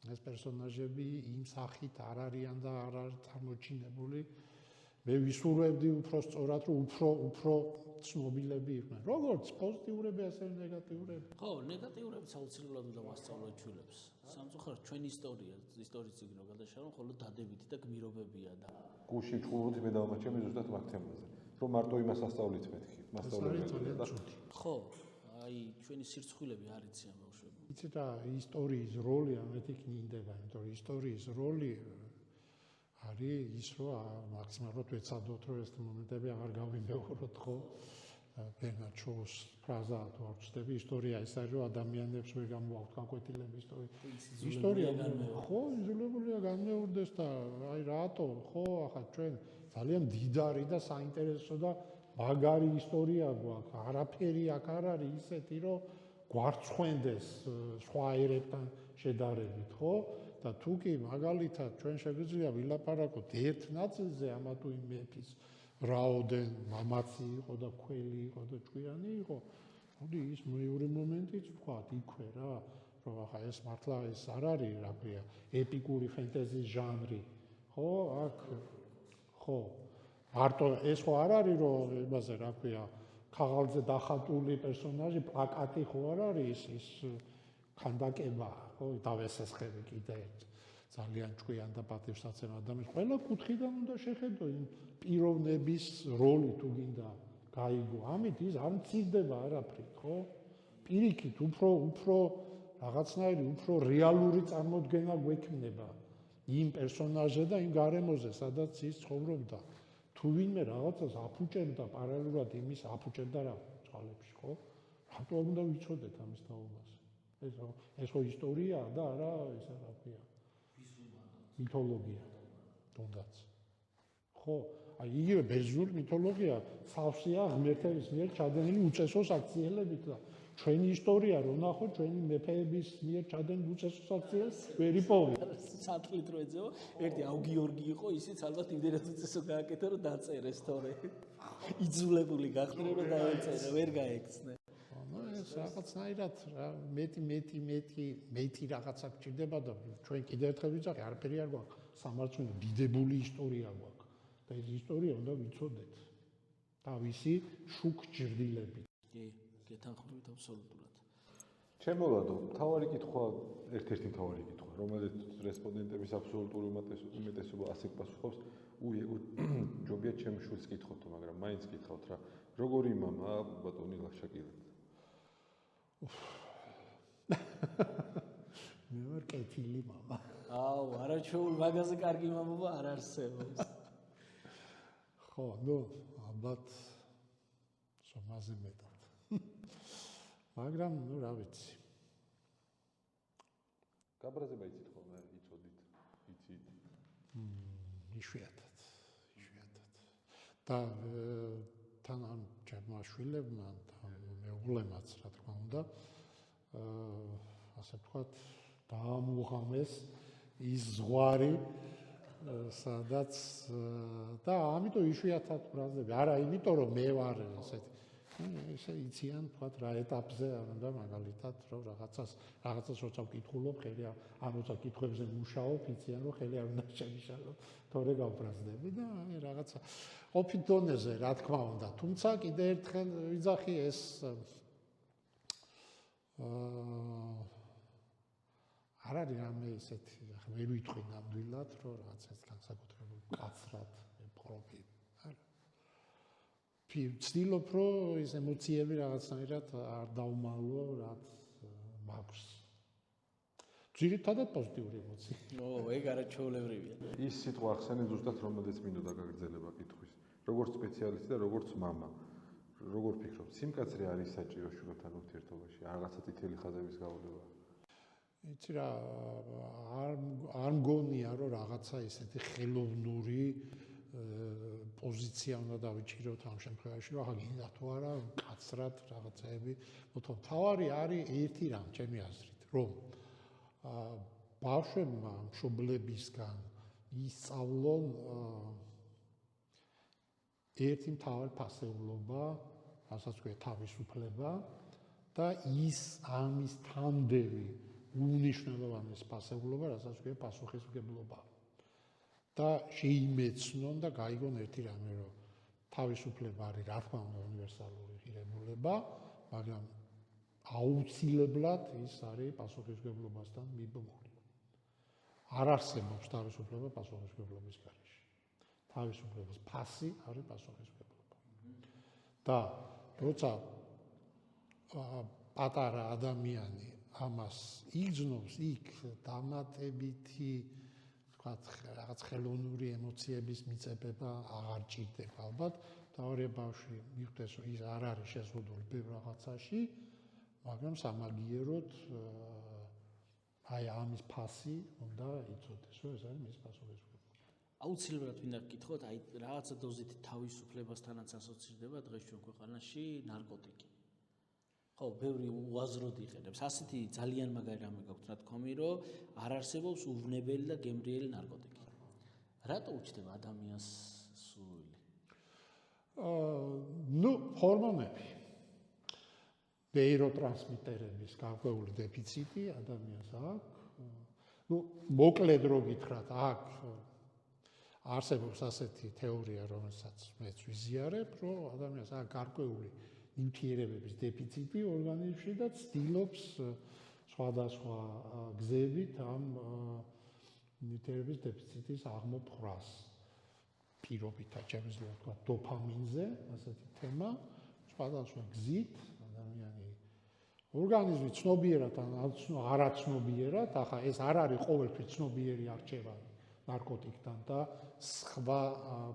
ეს პერსონაჟები იმ სახით არ არიან და არ არის წარმოჩინებული. მე ვისურვებდი უფრო სწორად, რომ უფრო ცნობილები იყვნენ. როგორც პოზიტიურები, ასევე ნეგატიურები. ხო, ნეგატიურებიც აუცილებლად უნდა ვასწავლოთ შვილებს. სამწუხაროდ ჩვენი ისტორიის წიგნო გადაშარო მხოლოდ დადებითი და გმირობებია და გუშინ ჭურულით მე დავამაჩემი ზუსტად მაგ თემაზე. რომ მარტო იმას ასწავლით მეთქი, მასწავლებელი და ხო, აი ჩვენი სირცხვილები არ იციან ბავშვები. იცით რა, ისტორიის როლი ამეთი კნინდება, იმიტომ რომ ისტორიის როლი არის ის, რომ მაქსიმალურად ვეცადოთ, რომ ეს მომენტები აღარ გავიმეოროთ, ხო? ბერნარდ შოუს ფრაზა თუ არ ვწდები, ისტორია ის არის, რომ ადამიანებს ვერ გამოაქვთ გაკვეთილები ისტორია. ხო, იძულებულია განმეორდეს და აი რატო, ხო, ახლა ჩვენ ძალიან დიდარი და საინტერესო და მაგარი ისტორია გვაქვს. არაფერი აქ არ არის ისეთი, რომ გვარცხვენდეს სხვა ერებთან შედარებით, ხო? და თუ კი მაგალითად ჩვენ შეგვიძლია ვილაპარაკოთ ერთ ნაწილზე ამა თუ იმ მეფის რაოდენ მამაცი იყო და ქველი იყო და ჭკვიანი იყო, მოდი ის მეორე მომენტიც ვთქვათ იქვე რა, რომ ახლა ეს მართლა ეს არ არის რა ქვია ეპიკური ფენტეზის ჟანრი, ხო? აქ ხო მარტო ეს ხო არ არის რომ იმაზე რა ქვია ქაღალდზე დახატული პერსონაჟი პლაკატი ხო არ არის ის ხანდაკება ხო დავესესხები კიდე ძალიან ჭკვიან და პატივსაცემ ადამიანს ყველა კუთხიდან უნდა შეხედო იმ პიროვნების როლი თუ გინდა გაიგო ამით ის არ მცირდება არაფრით ხო პირიქით უფრო რაღაცნაირი უფრო რეალური წარმოდგენა გვექნება იმ პერსონაჟზე და იმ გარემოზე სადაც ის ცხოვრობდა თუ ვინმე რაღაცას აფუჭებდა პარალელურად იმის აფუჭებდა რა წყალებში ხო რატო უნდა ვიცოდეთ ამის თაობას ეს ხო ისტორიაა და არა ეს რა ქვია მითოლოგია თუნდაც ხო აი იგივე ბერძნული მითოლოგია სავსეა ღმერთების მიერ ჩადენილი უწესო საქციელებით და ჩვენი ისტორია რო ნახოთ ჩვენი მეფეების მიერ ჩადენილ უწესო საქციელს ვერ იპოვეთ სათლით რო ეძევა ერთი აუგიორგი იყო ისიც ალბათ იმდენად უწესო გააკეთა რომ დაწერეს თორე იძულებული გახდნენ რომ დაეწერა ვერ გაექცნენ ეს რაღაცნაირად მეტი რაღაცა გჭირდება და ჩვენ კიდევ ერთხელ ვიძახი არაფერი არ გვაქვს სამართლიანი დიდებული ისტორია გვაქვს და ეს ისტორია უნდა ვიცოდეთ თავისი შუქ ჭრდილებით კი გეთანხმებით აბსოლუტურად ჩემოვადო მთავარი კითხვა ერთ-ერთი მთავარი კითხვა რომელიც რესპონდენტების აბსოლუტური უმეტესობა ასე პასუხობს ჯობია ჩემს შვილს კითხოთ მაგრამ მაინც კითხავთ რა როგორი მამა ბატონი ლაშაკილად მე ვარ კეთილი მამა აუ არაჩვეულ მაგაზე კარგი მამობა არ არსებობს ხო ნუ ალბათ სომაზე მეტად მაგრამ ნუ რა ვიცი გაბრაზება იცით ხოლმე იცოდით იცით იშვიათად და თან ამ ჩემმა შვილებმა და მეუღლემაც რა თქმა უნდა ასე ვთქვათ დაამუღამეს ის ზღვარი სადაც და ამიტომ იშვიათად ბრაზები არა იმიტომ რომ მე ვარ ესეთი ესე იციან ვთქვათ რა ეტაპზე და მაგალითად რომ რაღაცას როცა ვკითხულობ ხელი ან როცა კითხვებზე მუშაობ იციან რომ ხელი არ უნდა შემიშალო თორე გავბრაზდები და აი რაღაცა ყოფით დონეზე რა თქმა უნდა თუმცა კიდე ერთხელ ვიძახი ეს არ არის რამე ისეთი ვერ ვიტყვი ნამდვილად რომ რაღაც ეს განსაკუთრებული კაცრად ვფრობი ვცდილობ რომ ეს ემოციები რაღაცნაირად არ დაუმალო რაც მაქვს ძირითადად პოზიტიური ემოცია ეგ არაჩვეულებრივია ის სიტყვა ახსენე ზუსტად რომელზეც მინდოდა გაგრძელება კითხვის როგორც სპეციალისტი და როგორც მამა როგორ ფიქრობ, სიმკაცრე არის საჭირო შვილებთან ურთიერთობაში, რაღაცა წითელი ხაზების გავლება? იცი რა, არ მგონია რომ რაღაცა ისეთი ხელოვნური პოზიცია უნდა დავიჭიროთ ამ შემთხვევაში, რომ ახლა გინდა თუ არა კაცრად რაღაცაები, მოთხოვ თავარი არის ერთი რამ, ჩემი აზრით, რომ ბავშვებმა მშობლებისგან ისწავლონ ერთი მთავარი ფასეულობა, რასაც ქვია თავისუფლება და ის ამის თანდევი უნიშნელოვანეს ფასეულობა, რასაც ქვია პასუხისმგებლობა. და შეიმეცნონ და გაიგონ ერთი რამე, რომ თავისუფლება არის რა თქმა უნდა უნივერსალური ღირებულება, მაგრამ აუცილებლად ის არის პასუხისმგებლობასთან მიბმული. არ არსებობს თავისუფლება პასუხისმგებლობის გარეშე. თავისუფლების ფასი არის პასუხისმგებლობა. და როცა პატარა ადამიანი ამას იგრძნობს, იქ დამატებითი რაღაც ხელოვნური ემოციების მიწებება აღარ ჭირდება ალბათ. თავარია ბავშვი მიხვდეს, რომ ის არ არის შეზღუდული ბევრ რაღაცაში, მაგრამ სამაგიეროდ აი ამის ფასი უნდა იცოდეს, რომ ეს არის მის პასუხისმგებლობა. აუცილებლად მინდა გკითხოთ, აი რაღაცა დოზით თავისუფლებასთანაც ასოცირდება დღეს ჩვენ ქვეყანაში ნარკოტიკი. ხო, ბევრი უაზროდ იყენებს. ასეთი ძალიან მაგარი რამე გაქვთ ნათქვამი, რომ არ არსებობს უვნებელი და გემრიელი ნარკოტიკი. რატო უჩნდება ადამიანს სურვილი? ჰორმონები. ნეიროტრანსმიტერების გარკვეული დეფიციტი ადამიანს აქვს. მოკლედ რო გითხრათ, აქ არსებობს ასეთი თეორია, რომელსაც მეც ვიზიარებ, რომ ადამიანს აქვს გარკვეული ნივთიერებების დეფიციტი ორგანიზმში და ცდილობს სხვადასხვა გზებით ამ ნივთიერების დეფიციტის აღმოფხვრას. პირობითად შეგვიძლია ვთქვათ დოფამინზე, ასეთი თემა, სხვადასხვა გზით ადამიანი ორგანიზმი ცნობიერად ან არაცნობიერად, ახლა ეს არ არის ყოველთვის ცნობიერი არჩევა ნარკოტიკთან და სხვა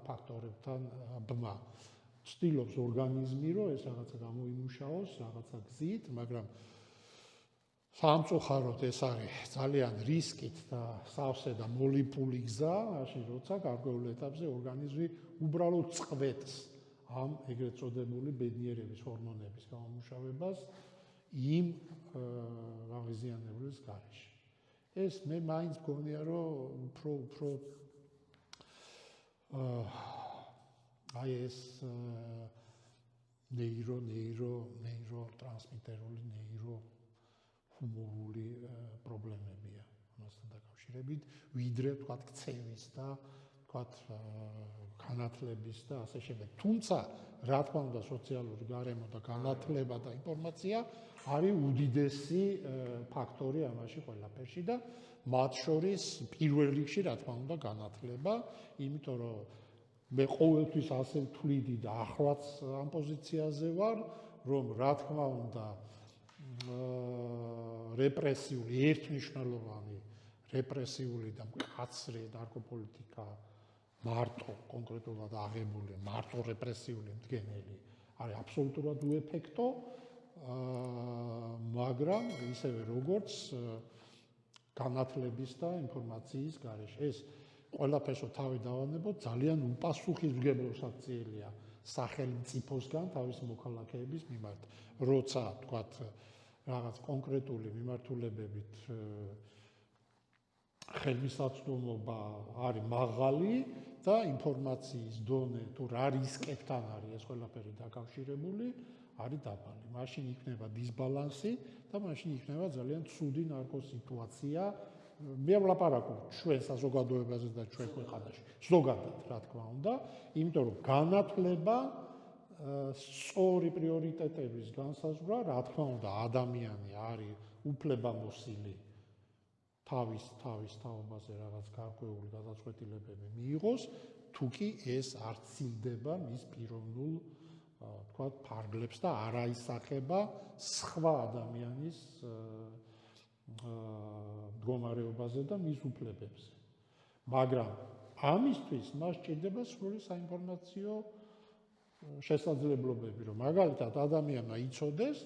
ფაქტორებთან ბმა. ცდილობს ორგანიზმი, რომ ეს რაღაცა გამოიმუშაოს, რაღაცა გზით, მაგრამ სამწუხაროდ ეს არის ძალიან რისკით და სავსე და მოლიპული გზა, მაშინ როცა გარკვეულ ეტაპზე ორგანიზმი უბრალოდ წყვეტს ამ ეგრეთ წოდებული ბედნიერების ჰორმონების გამომუშავებას იმ აღიზიანებლის გარეშე. ეს მე მაინც მგონია, რომ უფრო აი ეს ნეიროტრანსმიტერული ჰუმორული პრობლემებია ამასთან დაკავშირებით, ვიდრე თქვათ ქცევის და თქვათ განათლების და ასე შემდეგ. თუმცა, რა თქმა უნდა, სოციალური გარემო და განათლება და ინფორმაცია არის უდიდესი ფაქტორი ამაში ყველაფერში და მათ შორის პირველ რიგში, რა თქმა უნდა, განათლება, იმიტომ რომ მე ყოველთვის ასე ვთვლიდი და ახლაც ამ პოზიციაზე ვარ, რომ რა თქმა უნდა რეპრესიული, ერთმნიშვნელოვანი რეპრესიული და მკაცრი ნარკოპოლიტიკა მარტო კონკრეტულად აღებული, მარტო რეპრესიული მდგენელი არის აბსოლუტურად უეფექტო, მაგრამ ისევე როგორც განათლების და ინფორმაციის გარეშე. ეს ყველაფერს თავი დავანებოთ, ძალიან უპასუხისმგებლო საქციელია სახელმწიფოსგან თავისი მოქალაქეების მიმართ. როცა თქვათ რაღაც კონკრეტული მიმართულებებით ხელმისაწვდომობა არის მაღალი და ინფორმაციის დონე თუ რა რისკებთან არის ეს ყველაფერი დაკავშირებული, არის დაბალი. მაშინ იქნება დისბალანსი და მაშინ იქნება ძალიან ცუდი ნარკოსიტუაცია. მე ვლაპარაკობ ჩვენ საზოგადოებაზე და ჩვენ ქვეყანაში. ზოგადად, რა თქმა უნდა, იმიტომ რომ განათლება სწორი პრიორიტეტების განსაზღვრა, რა თქმა უნდა, ადამიანი არის უფლებამოსილი თავის თაობაზე რაღაც გარკვეული გადაწყვეტილებები მიიღოს, თუ კი ეს არ ცილდება მის პიროვნულ თქვათ ფარგლებს და არ აისახება სხვა ადამიანის მდგომარეობაზე და მის უფლებებზე. მაგრამ ამისთვის მას სჭირდება სრული საინფორმაციო შესაძლებლობები, რომ მაგალითად ადამიანმა იცოდეს,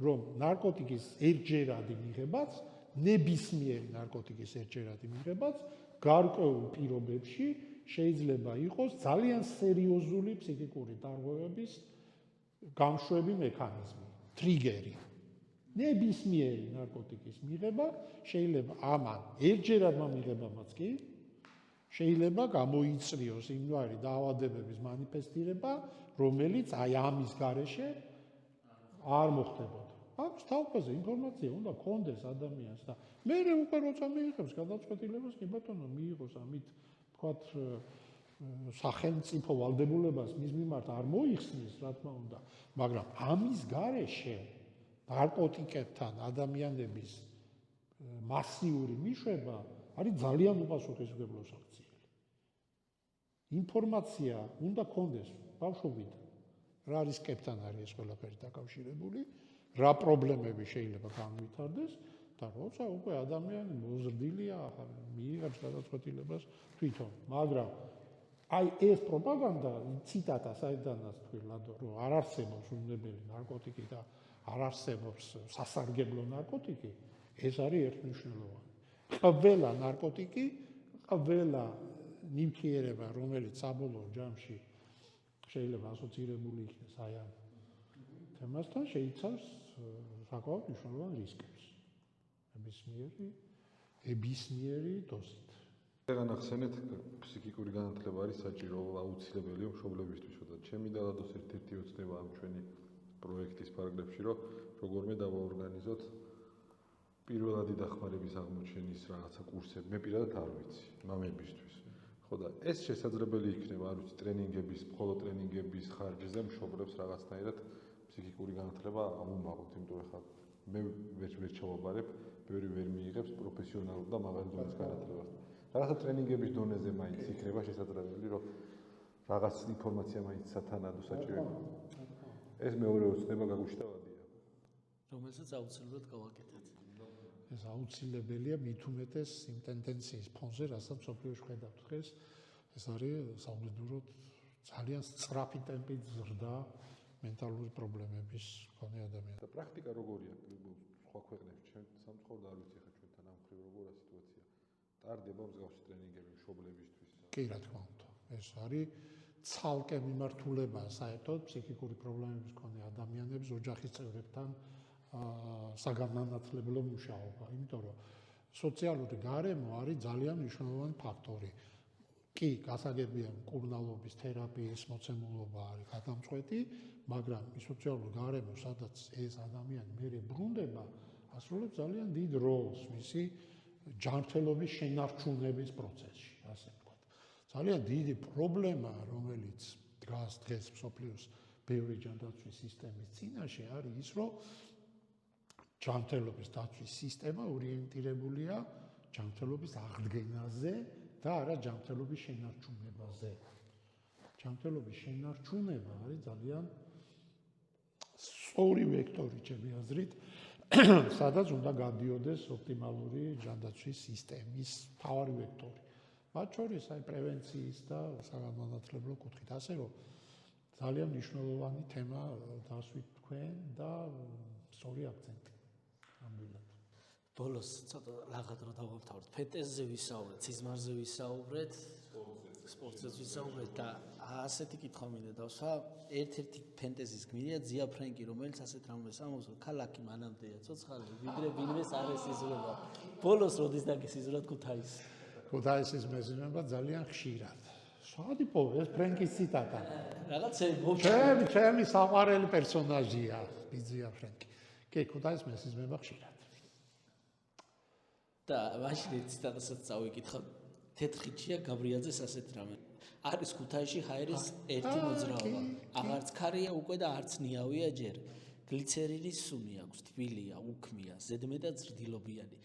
რომ ნარკოტიკის ერთჯერადი მიღებაც, ნებისმიერი ნარკოტიკის ერთჯერადი მიღებაც გარკვეულ პირობებში შეიძლება იყოს ძალიან სერიოზული ფსიქიკური დარღვევების გამშვები მექანიზმი, ტრიგერი. ნებისმიერი ნარკოტიკის მიღება შეიძლება ამან ერთჯერადმა მიღებამაც კი შეიძლება გამოიწვიოს იმგვარი დაავადებების მანიფესტირება, რომელიც აი ამის გარეშე არ მოხდებოდა. აქვს თავზე ინფორმაცია უნდა კონდეს ადამიანს და მე უკვე როცა მიიღებს გადაწყვეტილებას, კი ბატონო, მიიღოს ამით ვთქვათ სახელმწიფო ვალდებულებას მის მიმართ არ მოიხსნის, რა თქმა უნდა, მაგრამ ამის გარეშე ნარკოტიკებთან ადამიანების მასიური მიშვება არის ძალიან უპასუხისმგებლო საქციელი. ინფორმაცია უნდა კონდეს ბავშვობიდან, რა რისკებთან არის ეს ყველაფერი დაკავშირებული, რა პრობლემები შეიძლება განვითარდეს და როცა უკვე ადამიანი მოზრდილია, მიიღებს გადაწყვეტილებას თვითონ, მაგრამ აი ეს პროპაგანდა, ციტატა საიდანაც თქვი ლადო, რომ არ არსებობს უნებელი ნარკოტიკი და არ არსებობს სასარგებლო ნარკოტიკი, ეს არის ერთმნიშვნელოვანი. ყველა ნარკოტიკი, ყველა ნივთიერება, რომელიც საბოლოო ჯამში შეიძლება ასოცირებული იქნეს აი ამ თემასთან, შეიცავს საკმაოდ მნიშვნელოვან რისკებს. ნებისმიერი დოზით. განახსენეთ, ფსიქიკური განათლება არის საჭირო, აუცილებელია მშობლებისთვის, და ჩემი და ლადოს ერთ-ერთი ოცნება ამ ჩვენი პროექტის პარაგრაფში, რომ როგორმე დავაორგანიზოთ პირველადი დახმარების აღმოჩენის რაღაცა კურსები. მე პირადად არ ვიცი, მამებისთვის. ხო და ეს შესაძლებელი იქნება, არ ვიცი, ტრენინგების, მხოლოდ ტრენინგების ხარჯზე მშობლებს რაღაცნაირად ფსიქიკური განათლება ამომაყოთ, იმიტომ ხა მე ვერ ჩავაბარებ, ბევრი ვერ მიიღებს პროფესიონალურ და მაღალი დონის განათლებას. რაღაცა ტრენინგების დონეზე მაინც იქნება შესაძლებელი, რომ რაღაც ინფორმაცია მაინც სათანადო საჭირო. ეს მეორე ოცნება გაგუშტავადია. რომელსაც აუცილებლად გავაკეთეთ. ეს აუცილებელია მით უმეტეს იმ ტენდენციის ფონზე, რასაც მსოფლიოში ხედავთ დღეს, ეს არის საუბედუროდ ძალიან სწრაფი ტემპით ზრდა მენტალური პრობლემების მქონე ადამიანები. და პრაქტიკა როგორია სხვა ქვეყნებში? ჩვენ სამწუხაროდ არ ვიცი ხა ჩვენთან ამ ხრივ როგორია სიტუაცია. ტარდება მსგავსი ტრენინგები მშობლებისთვის. კი, რა თქმა უნდა. ეს არის ცალკე მიმართულება საერთოდ ფსიქიკური პრობლემების მქონე ადამიანების ოჯახის წევრებთან საგანმანათლებლო მუშაობა, იმიტომ რომ სოციალური გარემო არის ძალიან მნიშვნელოვანი ფაქტორი. კი, გასაგებია მკურნალობის თერაპიის მოცემულობა არის გადამწყვეტი, მაგრამ სოციალური გარემო, სადაც ეს ადამიანი მერე ბრუნდება, ასრულებს ძალიან დიდ როლს მისი ჯანმრთელობის შენარჩუნების პროცესში, ასე ვთქვათ. ძალიან დიდი პრობლემა, რომელიც დგას დღეს მსოფლიოს ბევრი ჯანდაცვის სისტემის წინაშე, არის ის, რომ ჯანმრთელობის დაცვის სისტემა ორიენტირებულია ჯანმრთელობის აღდგენაზე და არა ჯანმრთელობის შენარჩუნებაზე. ჯანმრთელობის შენარჩუნება არის ძალიან სწორი ვექტორი ჩემი აზრით, სადაც უნდა გადიოდეს ოპტიმალური ჯანდაცვის სისტემის მთავარი ვექტორი. მათ შორის აი პრევენციის და საგანმანათლებლო კუთხით, ასე რომ ძალიან მნიშვნელოვანი თემა დასვით თქვენ და სწორი აქცენტი. ბოლოს ცოტა ლაღად რო დავამთავროთ, ფენტეზზე ვისაუბრეთ, სიზმარზე ვისაუბრეთ, სპორტზე ვისაუბრეთ და ასეთი კითხვა მინდა დავსვა. ერთ-ერთი ფენტეზის გმირია ძია ფრენკი, რომელიც ასეთ რამეს ამბობს, რომ ქალაქი მანამდეა ცოცხალი, ვიდრე ვინმეს არ ესიზღვრება. ბოლოს როდის დაგესიზღვრათ ქუთაისი? ქუთაისის მეზობლობა ძალიან ხშირად. სადიპო ეს ფრენკის ციტატა. რაღაცა ჩემი საყვარელი პერსონაჟია ძია ფრენკი. კი, ქუთაისის მეზობლობა ხშირად. და მაშინ ერთ ციტატასაც წავიკითხა. თეთრხიჩია გაბრიაძეს ასეთი რამე. არის ქუთაისში ჰაერის ერთი მოძრაობა. აღარც ქარია უკვე და არც ნიავია ჯერ. გლიცერინის სუნი აქვს, თბილია, უქმია, ზედმეტად ზრდილობიანი.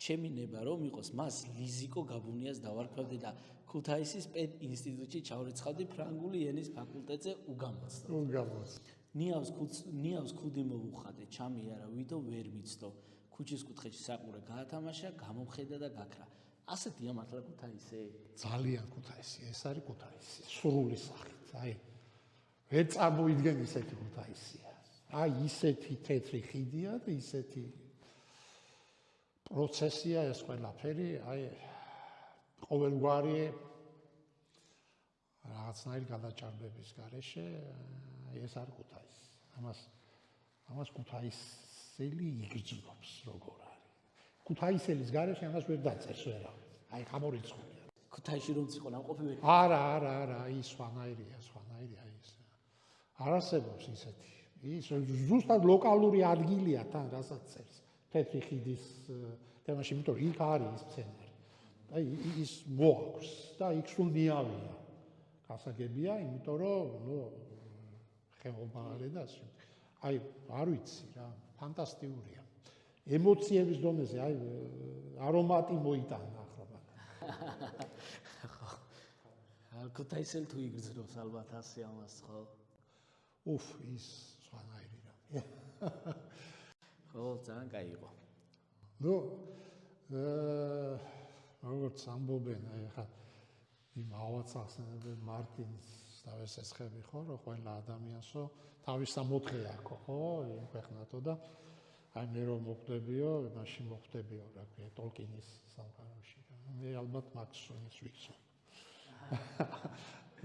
ჩემი ნება რომ იყოს, მას ლიზიკო გაბუნიას დავარქვევდი და ქუთაისის პედინსტიტუტში ჩავრიცხავდი ფრანგული ენის ფაკულტეტზე უგამოცდ. ნიავს ქუდი მოვუხადე, ჩამიარა ვითო ვერ მიცდო. ქუჩის კუთხეში საყურე გაათამაშა, გამომხედა და გაქრა. ასეთია მართლა ქუთაისი? ძალიან ქუთაისი, ეს არის ქუთაისი, სრული სახით. აი ვერ წარმოიდგენ ისეთი ქუთაისია. აი ისეთი თეთრი ხიდია და ისეთი პროცესია ეს ყველაფერი, აი ყოველგვარი რაღაცნაირი გადაჭარბების გარეშე ეს არ ქუთაისი. ამას ქუთაისელი იგრძნობს როგორ არის. ქუთაისელის გარეშე ამას ვერ დაწერს ვერავინ. აი გამორიცხულია. ქუთაისში რომ ციყო ნამყოფი ვერ. არა, ის სხვანაირია ის. არ არსებობს ისეთი. ის ზუსტად ლოკალური ადგილია თან, რასაც წერს. თეთრი ხიდის თემაში, იმიტომ რომ იქ არის ის სცენარი. აი ის მოაქვს და იქ სულ მიავია. გასაგებია, იმიტომ რომ ხეობა არის და აი არ ვიცი რა, ფანტასტიკურია. ემოციების დონეზე აი არომატი მოიტანა ახლა მაგ. ქუთაისელი თუ იგრძნობს ალბათ ასე ამას ხო? ის სხვანაირი რა. ხო, ძალიან კაი იყო. როგორც ამბობენ, აი ხა იმ ავაცახსენებენ მარტინს და ესეცხები ხო, რომ ყველა ადამიანსო თავის სამოთხე აქვს, ხო, იმ ქვეყნათო და აი მე რომ მოხდებიო, მაშინ მოხდებიო რა ქვია, ტოლკინის სამყაროში. მე ალბათ მაქსონის ვიცი.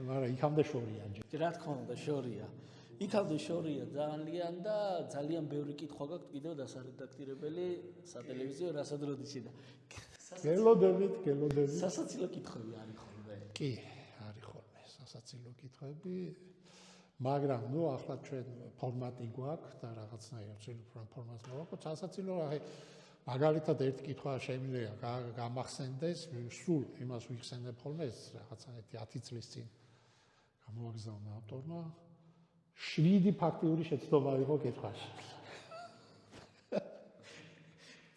მაგრამ იქამდე შორია. რა თქმა უნდა, შორია. იქამდე შორია ძალიან და ძალიან ბევრი კითხვა გაქვთ კიდევ დასარედაქტირებელი სატელევიზიო რასადროდისი და გელოდებით. სასაცილო კითხვები არის ხოლმე. კი, არის ხოლმე სასაცილო კითხვები. მაგრამ ახლა ჩვენ ფორმატი გვაქვს და რაღაცნაირად ფორმატს მოვაყოთ. სასაცილო აი მაგალითად ერთი კითხვა შემიძლია გამახსენდეს, სულ იმას ვიხსენებ ხოლმე ეს რაღაცა 10 წლის წინ გამოაგზავნა ავტორმა 7 ფაქტიური შეცდომა იყო კითხვაში.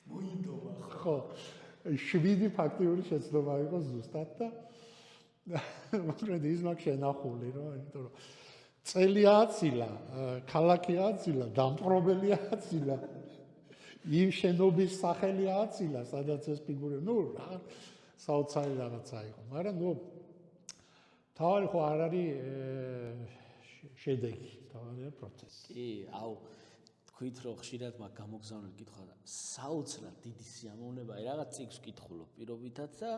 მოინდომა ხო 7 ფაქტიური შეცდომა იყო ზუსტად და მაგრამ ის მაგ შენახული რომ იმიტომ რომ წელი აცილა, ქალაქი აცილა, დამპყრობელი აცილა, იმ შენობის სახელი აცილა, სადაც ეს ფიგურები, რა საოცარი რაღაცა იყო, მაგრამ თავი ხო არ არის შედეგი, თავია პროცესი. კი, თქვით რომ ხშირად მაგ გამოგზავნილ კითხვა და საოცრად დიდი სიამოვნება, აი რაღაც წიგნს ვკითხულობ პირობითად და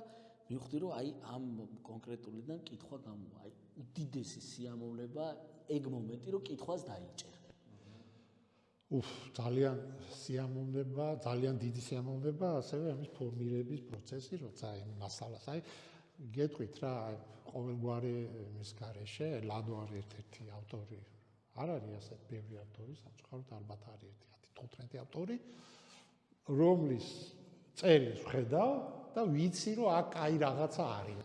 მივხვდი რომ აი ამ კონკრეტულიდან კითხვა გამოვა, აი უდიდესი სიამოვნება ეგ მომენტი რომ კითხვას დაიჭერ. ძალიან სიამოვნება, ძალიან დიდი სიამოვნება, ასევე ამის ფორმირების პროცესი, როცა იმ მასალას, აი გეტყვით რა, ყოველგვარი მის გარეშე, ლადო არის ერთ-ერთი ავტორი. არ არის ასეთ ბევრი ავტორი, სამწუხაროდ ალბათ არის 10-15 ავტორი, რომლის წერილს ვხედავ და ვიცი რომ აქ კაი რაღაცა არის.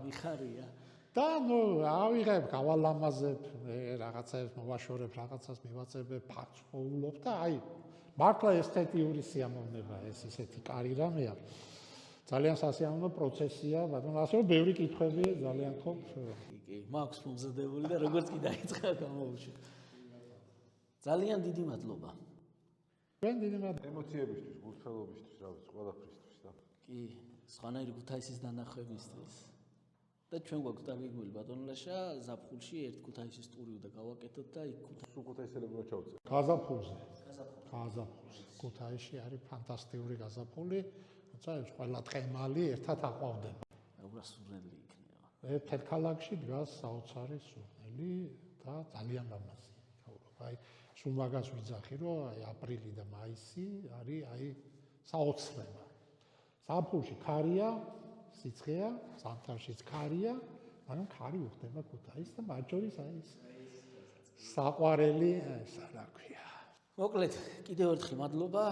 მიხარია. და ავიღებ, გავალამაზებ, რაღაცებს მოვაშორებ, რაღაცას მივაწებებ, ფაქტს ვულობ და აი მართლა ესთეტიური სიამოვნება ეს ისეთი კარი რამეა. ძალიან სასიამოვნო პროცესია, მაგრამ ასე რომ ბევრი კითხვები ძალიან ხომ. კი, მაქვს მომზადებული და როგორც კი დაიწყა გამოუშვი. ძალიან დიდი მადლობა. ჩვენ დიდი მადლობა ემოციებისთვის, გულწრფელობისთვის, რა ვიცი, ყველაფრისთვის და კი, სხვანაირი ქუთაისის დანახვებისთვის. და ჩვენ გვაქვს დაგეგმილი ბატონლაშა ზაფხულში ერთ ქუთაისის ტური და გავაკეთოთ და იქ ქუთაისელებმა ჩავწერთ. გაზაფხულზე. ქუთაისში არის ფანტასტიკური გაზაფხული, თუმცა ყველა ტყემალი ერთად აყვავდება. უბრალოდ იქნება. ერთ ქალაქში დგას საოცარი სურნელი და ძალიან ლამაზი. აი სულ მაგას ვიძახი რომ აი აპრილი და მაისი არის აი საოცრება. ზაფხულში ქარია სიცხეა, ზამთარშიც ქარია, მაგრამ ქარი უხდება ქუთაისს და მათ შორის აი საყვარელი ესა რა ქვია. მოკლედ, კიდევ ერთხელ მადლობა.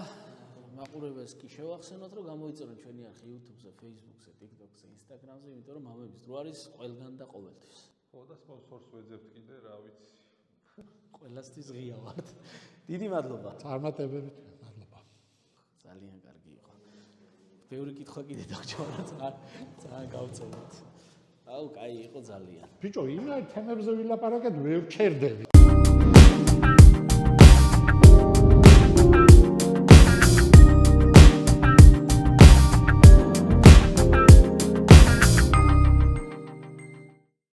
მაყურებელს კი შევახსენოთ, რომ გამოიწეროთ ჩვენი არხი YouTube-ზე, Facebook-ზე, TikTok-ზე, Instagram-ზე, იმიტომ რომ მამების დრო არის ყველგან და ყოველთვის. ხო და სპონსორს ვეძებთ კიდე, რა ვიცი. ყველასთვის ღია ვართ. დიდი მადლობა. წარმატებებით, მადლობა. ძალიან კარგი იყო. ბევრი კითხვა კიდე დაგჭირდა, ძალიან გავწევთ. კაი იყო ძალიან. ბიჭო, იმერ თემებზე ვილაპარაკეთ, ვერ ჩერდები.